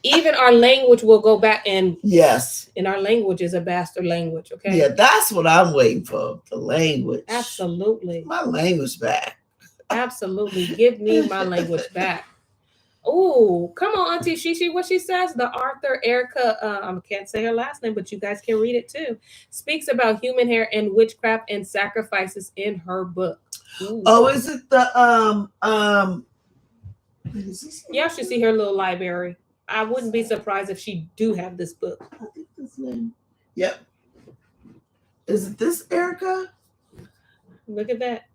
Even our language will go back, and and our language is a bastard language. Okay. Yeah, that's what I'm waiting for. The language. Absolutely. My language back. Absolutely, give me my language back. Oh, come on, Auntie Shishi. What she says, the author Erica, I can't say her last name, but you guys can read it too, speaks about human hair and witchcraft and sacrifices in her book. Ooh. Oh, is it the Y'all should see her little library. I wouldn't be surprised if she do have this book. I think this name. Yep. Is it this Erica? Look at that.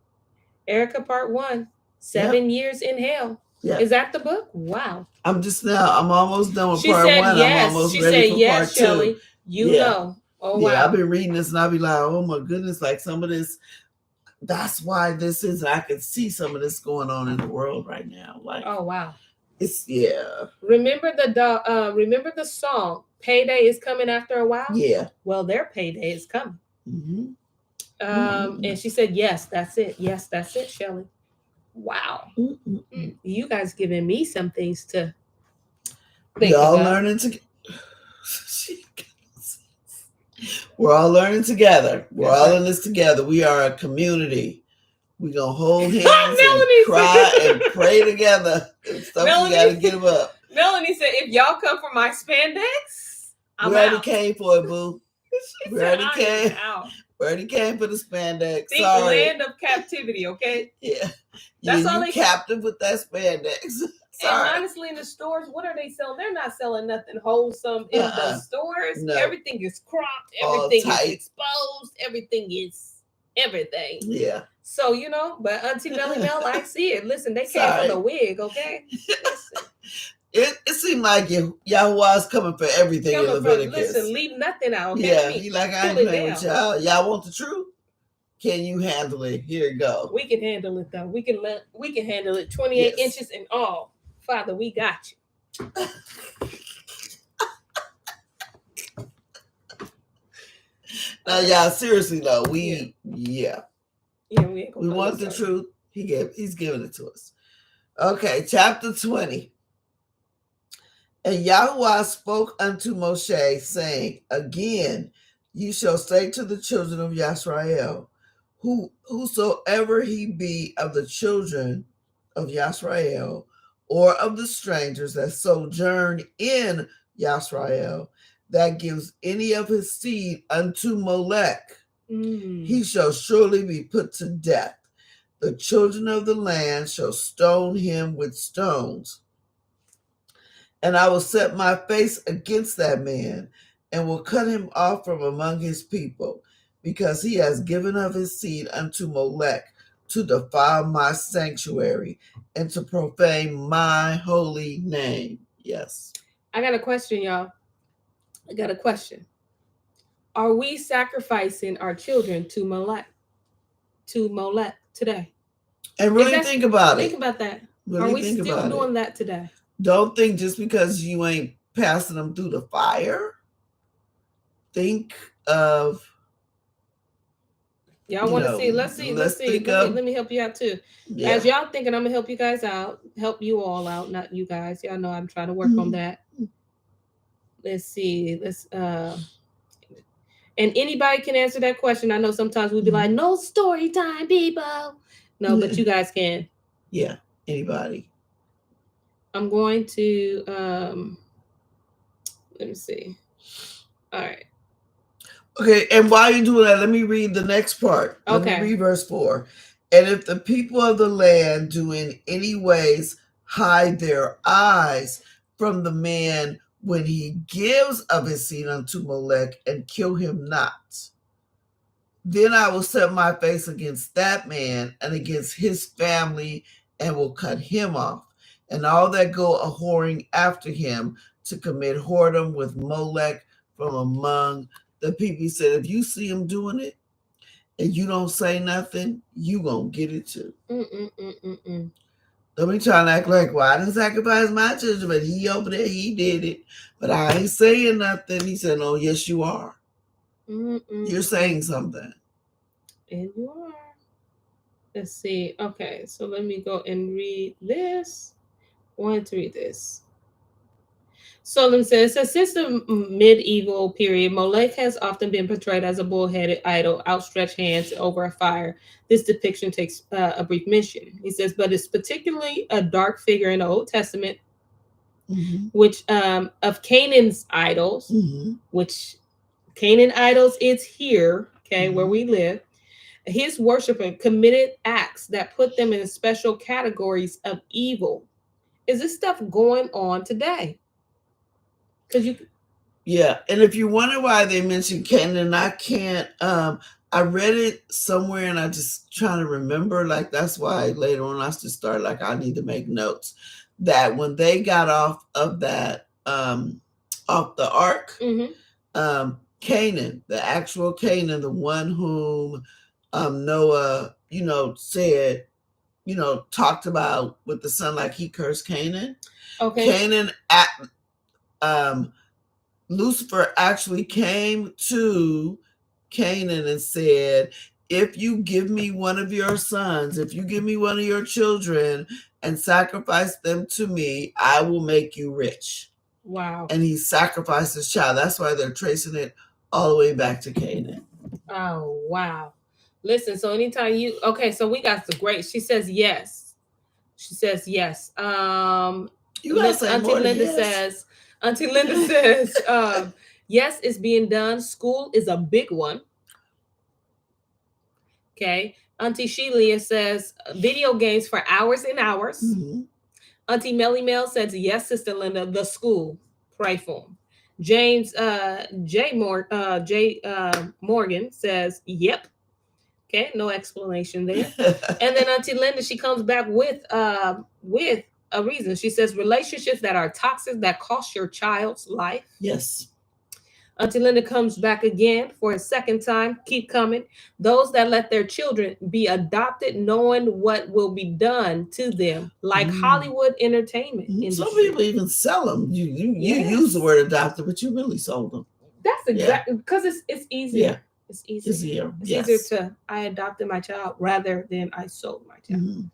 Erica Part 1, 7 years in hell. Yeah. Is that the book? Wow. I'm almost done with part 1. Yes. I'm almost she ready said for yes, part 2. Shelley. You know. Oh, wow. Yeah, I've been reading this and I'll be like, oh my goodness, like some of this, that's why this is, I can see some of this going on in the world right now. Like, oh, wow. It's, Remember the song, Payday is Coming After a While? Yeah. Well, their payday is coming. Mm-hmm. And she said, yes, that's it. Yes, that's it, Shelley. Wow. Mm-hmm. You guys giving me some things to think Y'all about. Learning together. We're all learning together. We're all in this together. We are a community. We're going to hold hands and cry and pray together. And stuff we got to give up. Melanie said, if y'all come for my spandex, I'm we already out. Came for it, boo. We already came. We already came for the spandex. Think land of captivity, okay? Yeah. That's all you captive with that spandex. Sorry. And honestly, in the stores, what are they selling? They're not selling nothing wholesome in the stores. No. Everything is cropped. All Everything tight. is exposed. Everything is everything. Yeah. So, you know, but Auntie Melly Mel, I see it. Listen, they came Sorry. for the wig, okay? Listen. It seemed like Yahweh's coming for everything in Leviticus. Listen, leave nothing out. Okay? Yeah, he like, I ain't playing with y'all. Y'all want the truth? Can you handle it? Here you go. We can handle it though. We can handle it. 28 inches and all. Father, we got you. Now, y'all, seriously though, we want the truth. He's giving it to us. Okay, chapter 20. And Yahweh spoke unto Moshe, saying, Again, you shall say to the children of Yisrael, whosoever he be of the children of Yisrael, or of the strangers that sojourn in Yisrael, that gives any of his seed unto Molech, he shall surely be put to death. The children of the land shall stone him with stones. And I will set my face against that man, and will cut him off from among his people, because he has given of his seed unto Molech, to defile my sanctuary, and to profane my holy name. Yes. I got a question, y'all. I got a question. Are we sacrificing our children to Molech today? And really think about it. Think about that. Really Are we still doing that today? Don't think just because you ain't passing them through the fire. Think of... Y'all want to see? Let's see. Let me help you out too. Yeah. As y'all thinking, I'm gonna help you guys out. Help you all out, not you guys. Y'all know I'm trying to work on that. Let's see. And anybody can answer that question. I know sometimes we'd be like, no story time, people. No, but you guys can. Yeah, anybody. I'm going to let me see. All right. Okay, and while you're doing that, let me read the next part. Let me read verse 4. And if the people of the land do in any ways hide their eyes from the man when he gives of his seed unto Molech, and kill him not, then I will set my face against that man and against his family, and will cut him off, and all that go a whoring after him to commit whoredom with Molech from among the people. He said, if you see him doing it and you don't say nothing, you gonna get it too. Don't be trying to act like, well, I didn't sacrifice my children, but he over there, he did it. But I ain't saying nothing. He said, oh, yes, you are. You're saying something. And you are. Let's see. Okay, so let me go and read this. I wanted to read this. Solon says, since the medieval period, Molech has often been portrayed as a bull-headed idol, outstretched hands over a fire. This depiction takes a brief mention. He says, but it's particularly a dark figure in the Old Testament, which of Canaan's idols, which Canaan idols is here, okay, where we live. His worshiper committed acts that put them in special categories of evil. Is this stuff going on today? Yeah, and if you wonder why they mentioned Canaan, I can't. I read it somewhere, and I just trying to remember. Like that's why later on I just started like I need to make notes that when they got off of that off the ark, Canaan, the actual Canaan, the one whom Noah, said, talked about with the son, like he cursed Canaan. Okay, Canaan Lucifer actually came to Canaan and said, if you give me one of your sons, if you give me one of your children and sacrifice them to me, I will make you rich. Wow. And he sacrificed his child. That's why they're tracing it all the way back to Canaan. Oh, wow. Listen, so anytime so we got the great, she says yes. She says yes. You gotta say Auntie more Linda yes. says, Auntie Linda says, yes, it's being done. School is a big one. Okay. Auntie Shelia says, video games for hours and hours. Auntie Melly Mel says, yes, Sister Linda, the school. Pray for him. James Morgan says, yep. Okay, no explanation there. And then Auntie Linda, she comes back with a reason. She says, relationships that are toxic, that cost your child's life. Yes. Auntie Linda comes back again for a second time. Keep coming. Those that let their children be adopted, knowing what will be done to them, like Hollywood entertainment industry. Some people even sell them. You use the word adopted, but you really sold them. That's exactly because it's easier. Yeah. It's easier. It's yes. easier to I adopted my child rather than I sold my child.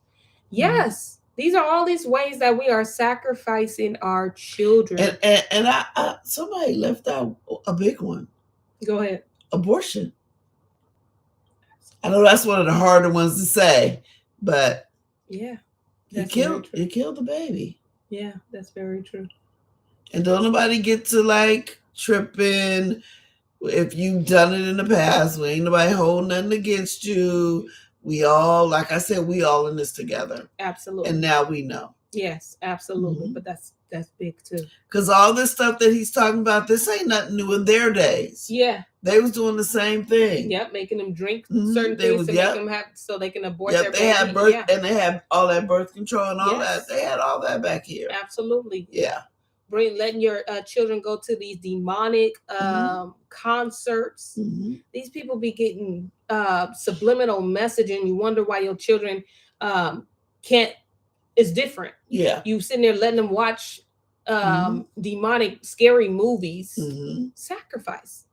Yes. These are all these ways that we are sacrificing our children. And I somebody left out a big one. Go ahead. Abortion. I know that's one of the harder ones to say, but yeah, you killed the baby. Yeah, that's very true. And don't nobody get to like tripping if you've done it in the past. We ain't nobody holding nothing against you. We all, like I said, we all in this together. Absolutely. And now we know. Yes, absolutely. But that's big too. Because all this stuff that he's talking about, this ain't nothing new in their days. Yeah. They was doing the same thing. Yep, making them drink certain things to make them have so they can abort their baby. They had birth and they had all that birth control and all that. They had all that back here. Absolutely. Yeah. Letting your children go to these demonic concerts. These people be getting subliminal messaging. You wonder why your children can't. It's different. Yeah. You sitting there letting them watch demonic, scary movies. Sacrifice.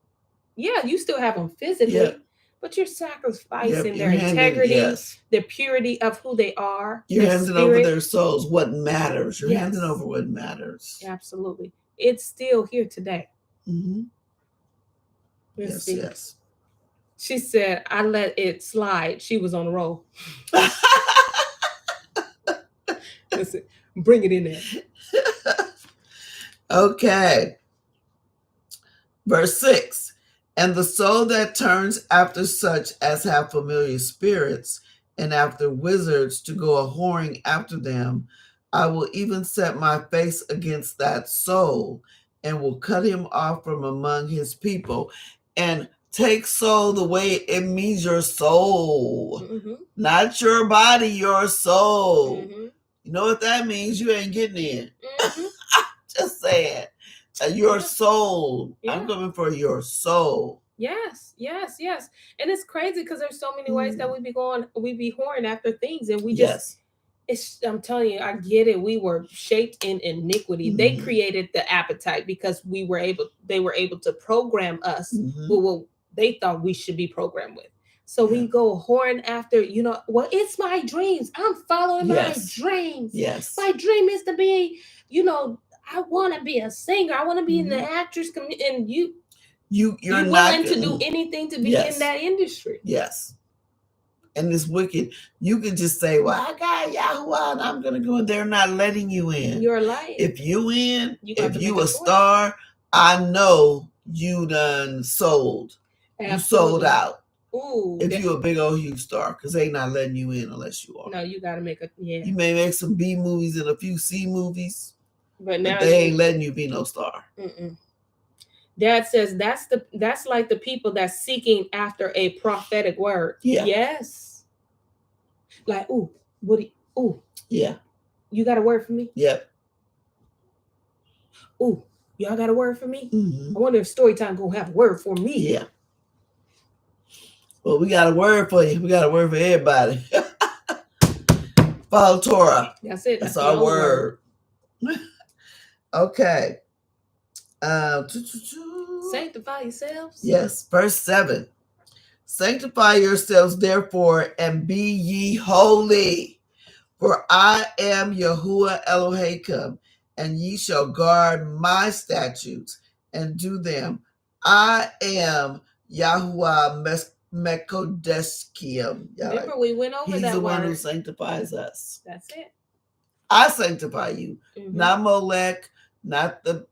Yeah, you still have them physically, but you're sacrificing their integrity, their purity of who they are. You're handing over their souls. What matters? You're handing over what matters. Absolutely. It's still here today. Yes. She said, I let it slide. She was on the roll. Listen, bring it in there. Okay. Verse 6. And the soul that turns after such as have familiar spirits and after wizards to go a whoring after them, I will even set my face against that soul and will cut him off from among his people. And take soul the way it means your soul, not your body, your soul. You know what that means? You ain't getting in. Just saying. Your soul. I'm coming for your soul. Yes. And it's crazy because there's so many ways that we be whoring after things, and we just I'm telling you, I get it. We were shaped in iniquity. They created the appetite because they were able to program us with what they thought we should be programmed with. So we go whoring after, it's my dreams. I'm following my dreams. Yes. My dream is to be, I want to be a singer. I want to be in the actress community. And you're willing to do anything to be in that industry. Yes. And it's wicked. You can just say, well, I got Yahuwah and I'm going to go in. They're not letting you in. You're lying. If you in, if you a star, I know you done sold. Absolutely. You sold out. Ooh, if you're a big old huge star, because they not letting you in unless you are. No, you got to make You may make some B movies and a few C movies. But now they ain't letting you be no star. Dad says that's like the people that's seeking after a prophetic word. Yeah. Yes. Like, yeah. You got a word for me? Yep. Ooh, y'all got a word for me? I wonder if Storytime gonna have a word for me. Yeah. Well, we got a word for you. We got a word for everybody. Follow Torah. That's it. That's our word. Okay. Sanctify yourselves. Yes. Verse 7. Sanctify yourselves, therefore, and be ye holy. For I am Yahuwah Elohim, and ye shall guard my statutes and do them. I am Yahuwah Mekodeshkim. Remember, we went over He's that the word. one who sanctifies us. That's it. I sanctify you, not Molech, not the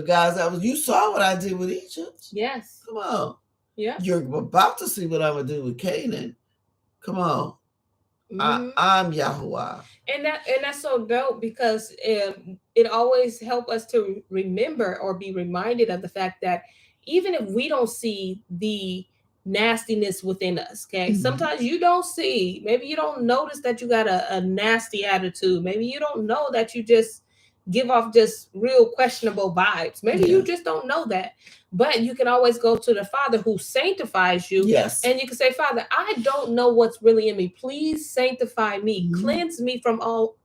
guys that was. You saw what I did with Egypt. Yes. Come on. Yeah. You're about to see what I'm gonna do with Canaan. Come on. I'm Yahuwah. And that's so dope because it always help us to remember or be reminded of the fact that even if we don't see the nastiness within us, okay, sometimes you don't see, maybe you don't notice that you got a nasty attitude, maybe you don't know that you just give off just real questionable vibes, maybe you just don't know that, but you can always go to the Father who sanctifies you. Yes. And you can say, Father, I don't know what's really in me. Please sanctify me. Cleanse me from all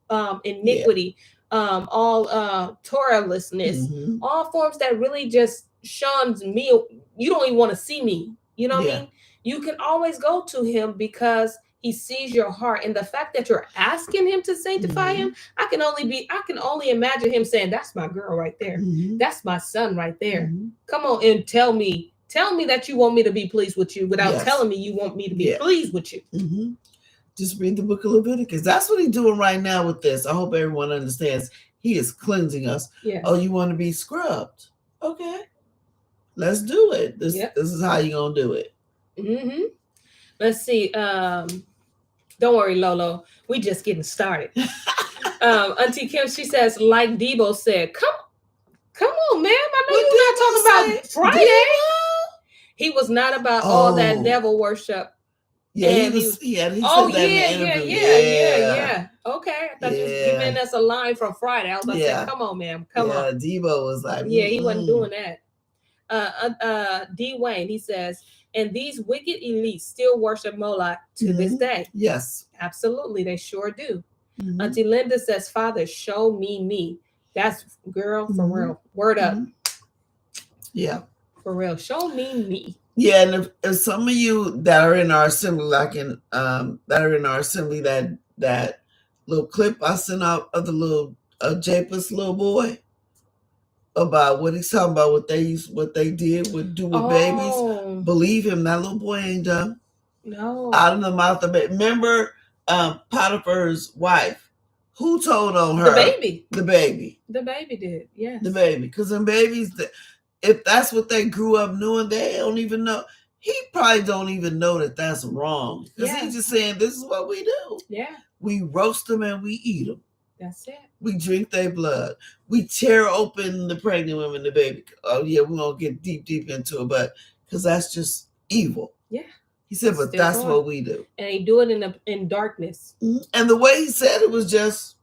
iniquity, all Torahlessness, all forms that really just shuns me. You don't even want to see me. You know what I mean? You can always go to him because he sees your heart. And the fact that you're asking him to sanctify him, I can only imagine him saying, that's my girl right there. That's my son right there. Come on and tell me that you want me to be pleased with you without telling me you want me to be pleased with you. Just read the book of Leviticus. That's what he's doing right now with this. I hope everyone understands. He is cleansing us. Oh, you want to be scrubbed? Okay, let's do it. This is how you're going to do it. Let's see. Don't worry, Lolo. We just getting started. Auntie Kim, she says, like Debo said, come on, ma'am. I know you're not talking about Friday. Debo? He was not about all that devil worship. Yeah, he said that in the interview. Yeah. Okay, I thought you was giving us a line from Friday. I was about to say, come on, ma'am, come on. Yeah, Debo was like, he wasn't doing that. D. Wayne, he says, and these wicked elites still worship Moloch to this day. Yes, absolutely, they sure do. Auntie Linda says, Father, show me. That's girl for real. Word up. Yeah, for real. Show me. Yeah, and if some of you that are in our assembly, like in that little clip I sent out of the little Japus little boy about what he's talking about, what they did with babies, believe him, that little boy ain't done. No, out of the mouth of it. Remember, Potiphar's wife, who told on her? The baby did. Yes, the baby, because them babies that. If that's what they grew up knowing, they don't even know. He probably don't even know that that's wrong. Because he's just saying, this is what we do. Yeah. We roast them and we eat them. That's it. We drink their blood. We tear open the pregnant women, the baby. Oh, yeah, we're going to get deep into it, but because that's just evil. Yeah. He said, but that's what we do. And they do it in darkness. And the way he said it was just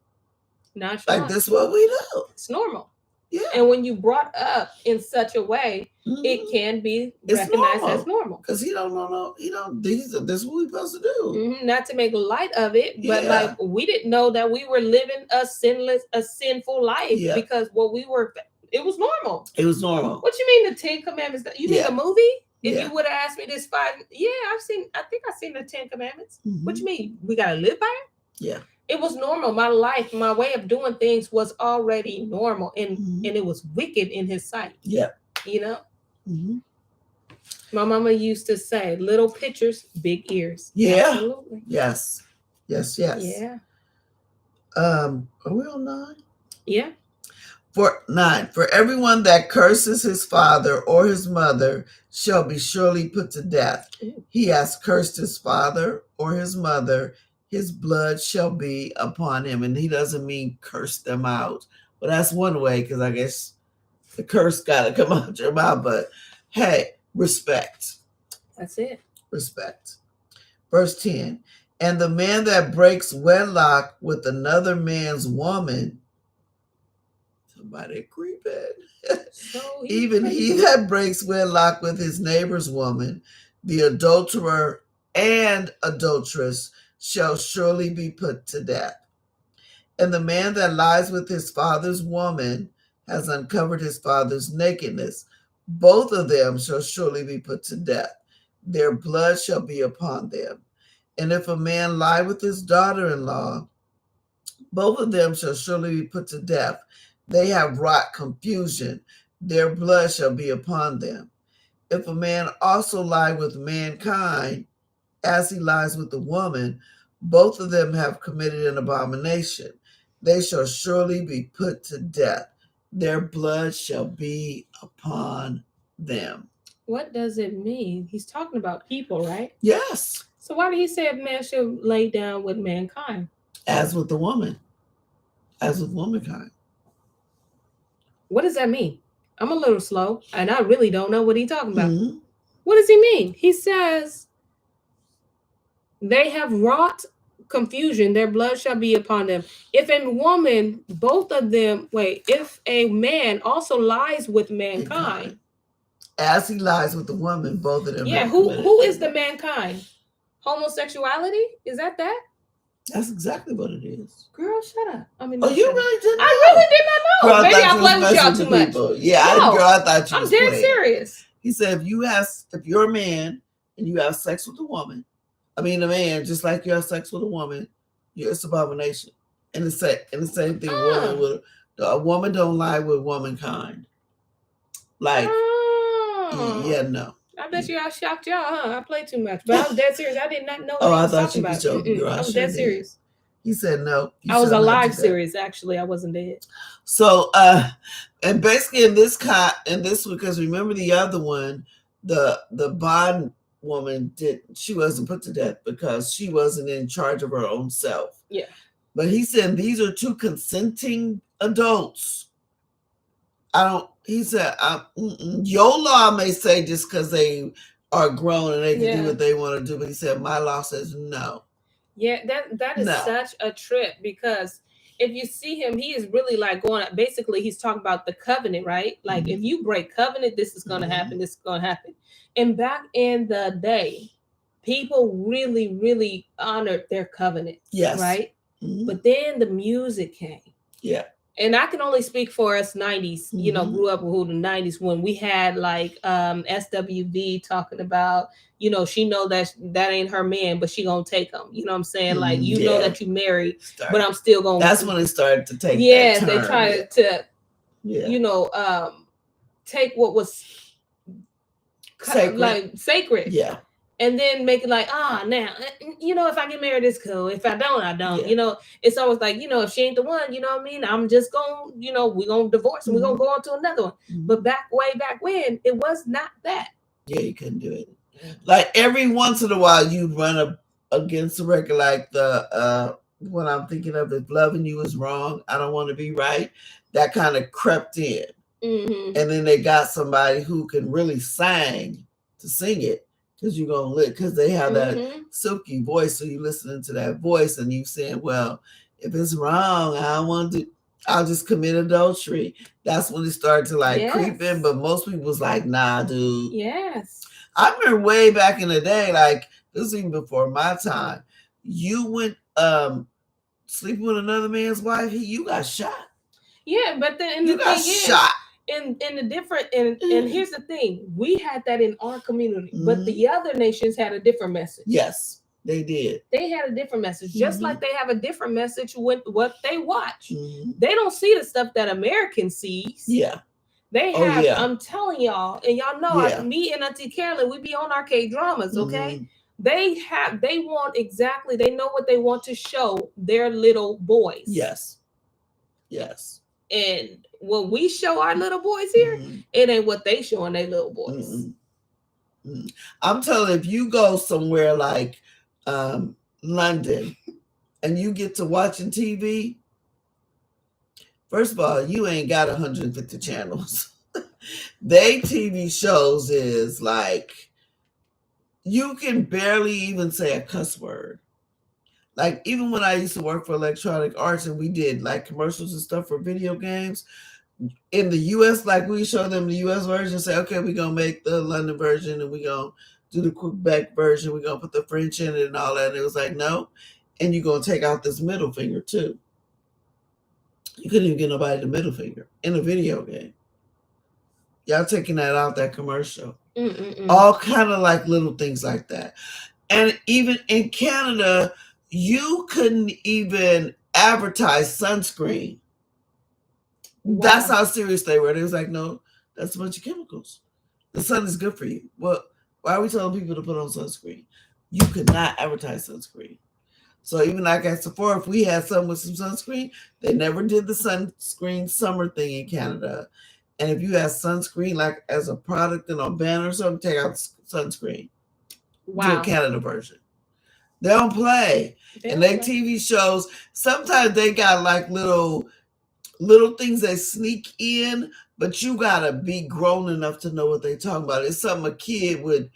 nonchalant. Like, this is what we do. It's normal. Yeah. And when you brought up in such a way, it can be recognized as normal. Because he don't know, this is what we're supposed to do. Not to make light of it, but like we didn't know that we were living a sinful life because it was normal. It was normal. What you mean the 10 Commandments? You mean the movie? If you would have asked me this I think I've seen the 10 Commandments. What you mean? We got to live by it? Yeah. It was normal. My life, my way of doing things was already normal, and it was wicked in his sight. Yeah. My mama used to say, little pictures, big ears. Yeah. Absolutely. Yes. Yeah. Are we on 9? Yeah. For 9, for everyone that curses his father or his mother shall be surely put to death. He has cursed his father or his mother, his blood shall be upon him. And he doesn't mean curse them out. But that's one way, because I guess the curse got to come out your mouth. But hey, respect. That's it. Respect. Verse 10, and the man that breaks wedlock with another man's woman, somebody creeping. Even he that breaks wedlock with his neighbor's woman, the adulterer and adulteress shall surely be put to death. And the man that lies with his father's woman has uncovered his father's nakedness. Both of them shall surely be put to death. Their blood shall be upon them. And if a man lie with his daughter-in-law, both of them shall surely be put to death. They have wrought confusion. Their blood shall be upon them. If a man also lie with mankind, as he lies with the woman, both of them have committed an abomination. They shall surely be put to death. Their blood shall be upon them. What does it mean? He's talking about people, right? Yes. So why did he say a man should lay down with mankind? As with the woman, as with womankind. What does that mean? I'm a little slow, and I really don't know what he's talking about. Mm-hmm. What does he mean? He says, they have wrought confusion, their blood shall be upon them. If a woman, both of them, if a man also lies with mankind, as he lies with the woman, both of them. Yeah, who is the mankind? Homosexuality? Is that? That's exactly what it is. Girl, shut up. I mean, you really didn't know. I really did not know. Girl, maybe I play with y'all too much. People. Yeah, no, girl, I thought you I'm was dead playing. serious. He said, if you're a man and you have sex with a woman, a man, just like you have sex with a woman, it's abomination. And the same thing, a woman don't lie with womankind. Like, yeah, no. I bet you I shocked y'all, huh? I play too much, but I was dead serious. I did not know. I thought you was joking. I was dead serious. He said no. I was alive serious. Actually, I wasn't dead. So, and basically in this because remember the other one, the bond woman she wasn't put to death because she wasn't in charge of her own self. Yeah. But he said these are two consenting adults. He said, your law may say just because they are grown and they can do what they want to do, but he said my law says no. Yeah, that is such a trip, because if you see him, he is really like basically he's talking about the covenant, right? Like, if you break covenant, this is going to happen, this is going to happen. And back in the day, people really, really honored their covenant. Yes. Right? Mm-hmm. But then the music came. Yeah. And I can only speak for us 90s, grew up with the 90s when we had like SWV talking about, she know that ain't her man, but she gonna take him. You know what I'm saying? Like, know that you married, but I'm still gonna. That's when it started to take. Yes, they tried to, take what was sacred. Sacred. Yeah. And then make it like, now, if I get married, it's cool. If I don't, I don't. Yeah. It's always like, if she ain't the one, you know what I mean? I'm just going, we're going to divorce and we're going to go on to another one. Mm-hmm. But way back when, it was not that. Yeah, you couldn't do it. Like, every once in a while, you'd run up against the record, like the, what I'm thinking of, if loving you is wrong, I don't want to be right. That kind of crept in. Mm-hmm. And then they got somebody who can really sing it. Because you're going to live, because they have that silky voice. So you're listening to that voice and you saying, well, if it's wrong, I'll just commit adultery. That's when it started to creep in. But most people was like, nah, dude. Yes. I remember way back in the day, like this was even before my time, you went sleeping with another man's wife, you got shot. Yeah, but then you got shot. And here's the thing, we had that in our community, but the other nations had a different message. Yes, they did. They had a different message, just like they have a different message with what they watch. They don't see the stuff that American sees. Yeah. They have, I'm telling y'all, and y'all know, me and Auntie Carolyn, we be on our K-dramas, okay? They know what they want to show their little boys. Yes. Yes. And when we show our little boys here, it ain't what they showing their little boys. I'm telling you, if you go somewhere like London and you get to watching TV, first of all, you ain't got 150 channels. They TV shows is like, you can barely even say a cuss word. Like, even when I used to work for Electronic Arts and we did like commercials and stuff for video games, in the US, like we show them the US version, say, okay, we're going to make the London version and we're going to do the Quebec version. We're going to put the French in it and all that. And it was like, no. And you're going to take out this middle finger too. You couldn't even get nobody the middle finger in a video game. Y'all taking that out, that commercial. All kind of like little things like that. And even in Canada, you couldn't even advertise sunscreen. Wow. That's how serious they were. They was like, no, that's a bunch of chemicals. The sun is good for you. Well, why are we telling people to put on sunscreen? You could not advertise sunscreen. So even like at Sephora, if we had some with some sunscreen, they never did the sunscreen summer thing in Canada. And if you had sunscreen like as a product and on banner or something, take out sunscreen. Wow. Do a Canada version. They don't play. And they Play. TV shows, sometimes they got like little things they sneak in, but you gotta be grown enough to know what they talking about. It's something a kid would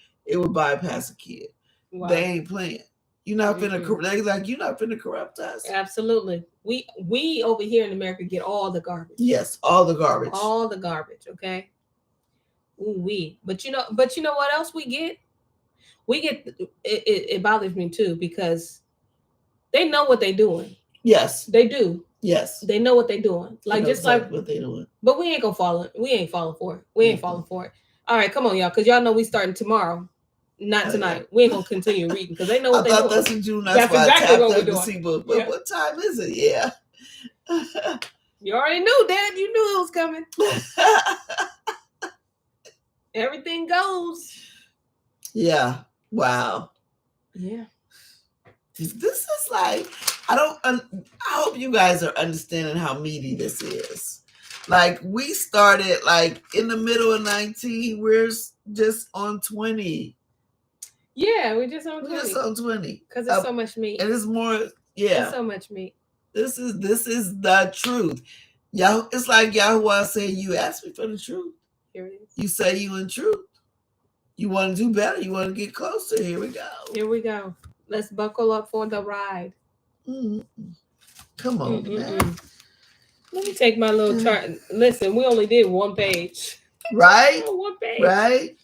bypass a kid. Wow. They ain't playing. You're not finna they like you're not finna corrupt us. Absolutely. We over here in America get all the garbage. Yes, all the garbage. All the garbage, okay? Ooh, but you know what else we get? We get it bothers me too, because they know what they're doing. Yes. They do. Yes. They know what they're doing. Like just exactly like what they doing. But we ain't gonna follow. We ain't falling for it. We ain't falling for it. All right, come on, y'all, because y'all know we starting tomorrow. Not tonight. Yeah. We ain't gonna continue reading because they know what they're doing. That's in June. That's why exactly I tapped up to see what time is it? Yeah. You already knew, Dad. You knew it was coming. Everything goes. Yeah. Wow. Yeah. This is like, I hope you guys are understanding how meaty this is. Like, we started like in the middle of 19, we're just on 20. Yeah, we're just on 20. We're just on 20. Because it's so much meat. And it's more, yeah. There's so much meat. This is the truth. It's like Yahuwah saying, you asked me for the truth. Here it is. You say you in truth. You want to do better. You want to get closer. Here we go. Here we go. Let's buckle up for the ride. Come on, man. Let me take my little chart. Listen, we only did one page. Right? One page. Right?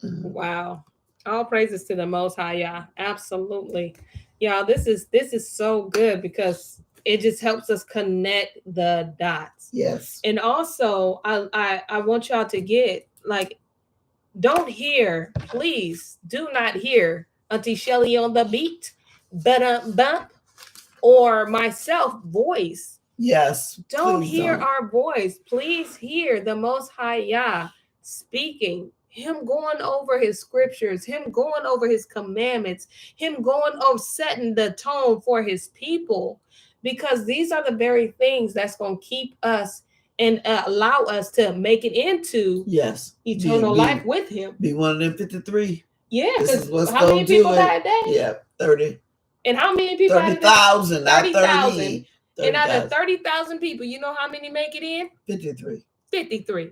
Wow. All praises to the Most High, y'all. Absolutely. Y'all, this is so good because it just helps us connect the dots. Yes. And also, I want y'all to get, like, don't hear, please do not hear Auntie Shelly on the beat, bump, or myself voice. Yes. Don't hear our voice. Please hear the Most High Yah speaking. Him going over his scriptures, him going over his commandments, him going over setting the tone for his people, because these are the very things that's going to keep us and allow us to make it into eternal life with him. Be one of them 53. Yeah, because how many people died a day? Yeah, 30. And how many people 30,000, not 30,000. And out of 30,000 people, you know how many make it in? 53. 53.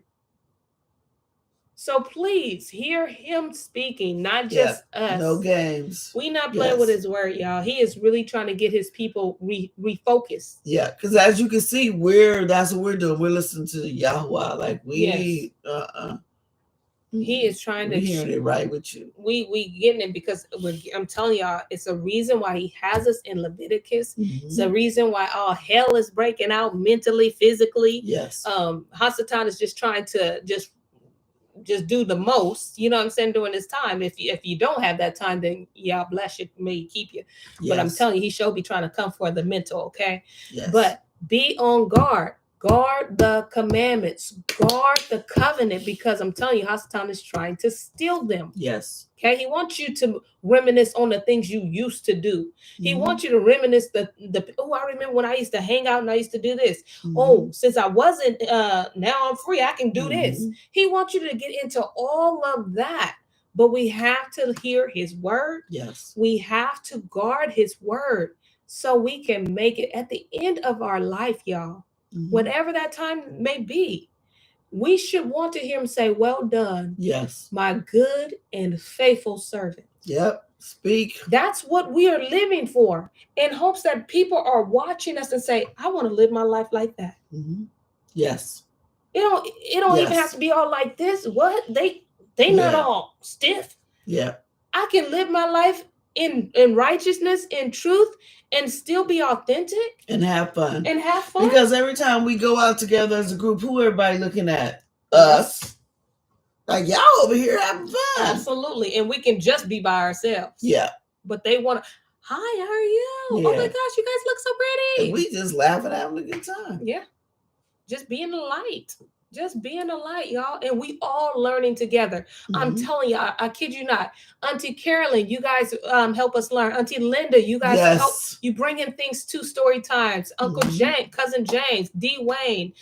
So please hear him speaking, not just us. No games. We not playing with his word, y'all. He is really trying to get his people refocused. Yeah, because as you can see, that's what we're doing. We're listening to Yahuwah. Like we He is trying to hearing it right with you. We getting it because I'm telling y'all, it's a reason why he has us in Leviticus. It's a reason why all hell is breaking out mentally, physically. Yes. Hasatan is just trying to just do the most, you know what I'm saying, during this time. If you don't have that time, then Yah bless you, may he keep you. Yes. But I'm telling you, he should be trying to come for the mental, okay? Yes. But be on guard. Guard the commandments. Guard the covenant, because I'm telling you, Hasatan is trying to steal them. Yes. Okay, he wants you to reminisce on the things you used to do. He wants you to reminisce I remember when I used to hang out and I used to do this. Since I wasn't, now I'm free, I can do this. He wants you to get into all of that. But we have to hear his word. Yes. We have to guard his word so we can make it at the end of our life, y'all. Whatever that time may be. We should want to hear him say, well done, yes, my good and faithful servant. Yep, speak. That's what we are living for, in hopes that people are watching us and say, I want to live my life like that. Yes. It don't even have to be all like this. What? They not all stiff. Yeah. I can live my life in righteousness, in truth, and still be authentic and have fun. Because every time we go out together as a group, who everybody looking at? Us. Like, y'all over here having fun. Absolutely. And we can just be by ourselves. Yeah. But they want to, hi, how are you? Yeah. Oh my gosh, you guys look so pretty. And we just laughing, having a good time. Yeah. Just being a light. Just being a light, y'all. And we all learning together. I'm telling you, I kid you not. Auntie Carolyn, you guys help us learn. Auntie Linda, you guys help. You bring in things to story times. Uncle James, Cousin James, D. Wayne.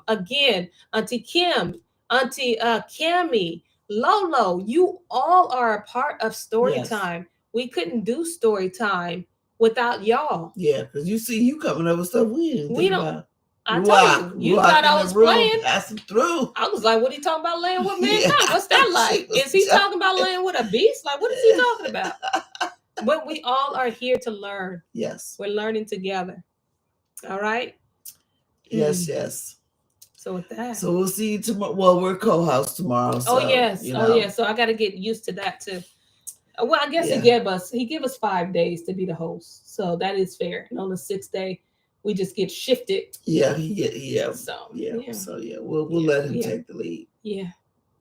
Again, Auntie Kim, Auntie Cammie, Lolo. You all are a part of story time. we couldn't do story time without y'all. Yeah, because you see, you coming up with stuff we didn't think about. I told you thought I was playing. Passing through. I was like, what are you talking about laying with mankind? What's that like? Is he talking about laying with a beast? Like, what is he talking about? But we all are here to learn. Yes. We're learning together. All right? Yes, yes. So with that. So we'll see you tomorrow. Well, we're co-host tomorrow. So, yes. You know. Oh, yes. So I got to get used to that too. Well, I guess he gave us 5 days to be the host. So that is fair. And on the 6th day, we just get shifted. Yeah. So we'll let him take the lead. Yeah.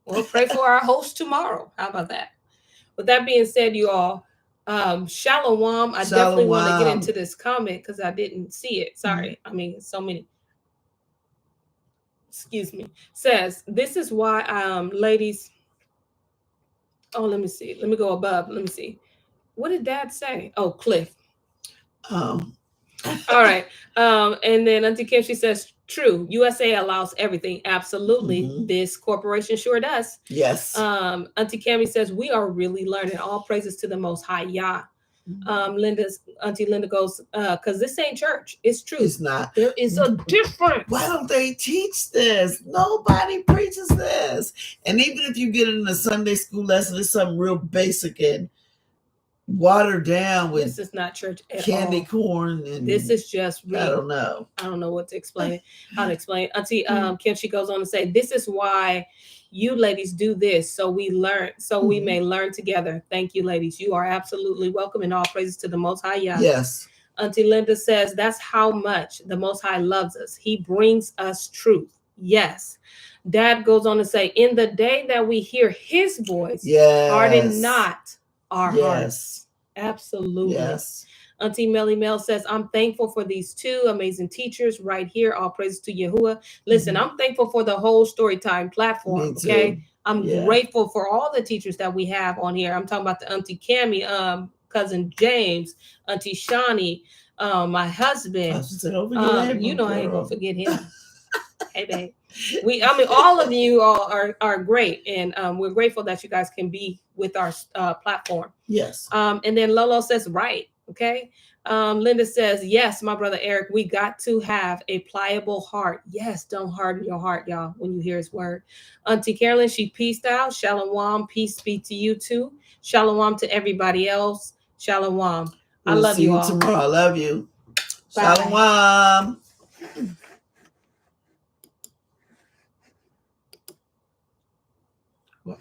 We'll pray for our host tomorrow. How about that? With that being said, you all, Shalom. I definitely want to get into this comment because I didn't see it. Sorry. I mean, so many. Excuse me. Says, this is why ladies. Oh, let me see. Let me go above. Let me see. What did Dad say? Oh, Cliff. All right. And then Auntie Kim, she says, true. USA allows everything. Absolutely. This corporation sure does. Yes. Auntie Cami says, we are really learning. All praises to the Most High Yah. Auntie Linda goes, because this ain't church. It's true. It's not. There is a difference. Why don't they teach this? Nobody preaches this. And even if you get it in a Sunday school lesson, it's something real basic and watered down with this is not church at candy all. Corn and this is just I don't know. I don't know what to explain it. How to explain it. Auntie Kim, she goes on to say, this is why you ladies do this, so we learn, so we may learn together. Thank you, ladies. You are absolutely welcome, and all praises to the Most High Yah. Yes. Auntie Linda says, that's how much the Most High loves us. He brings us truth. Yes. Dad goes on to say, in the day that we hear his voice, harden not our hearts. Absolutely. Yes. Auntie Melly Mel says, I'm thankful for these 2 amazing teachers right here. All praises to Yahuwah. Listen, I'm thankful for the whole Storytime platform. Okay. I'm grateful for all the teachers that we have on here. I'm talking about the Auntie Cami, cousin James, Auntie Shawnee, my husband. You know, I ain't gonna forget him. Hey, babe. All of you all are great, and we're grateful that you guys can be with our platform. Yes. And then Lolo says, right. Okay. Linda says, yes, my brother Eric, we got to have a pliable heart. Yes, don't harden your heart, y'all, when you hear his word. Auntie Carolyn, she peaced out. Shalom, peace be to you too. Shalom to everybody else. Shalom. I love you all. Tomorrow. I love you. Bye. Shalom. What?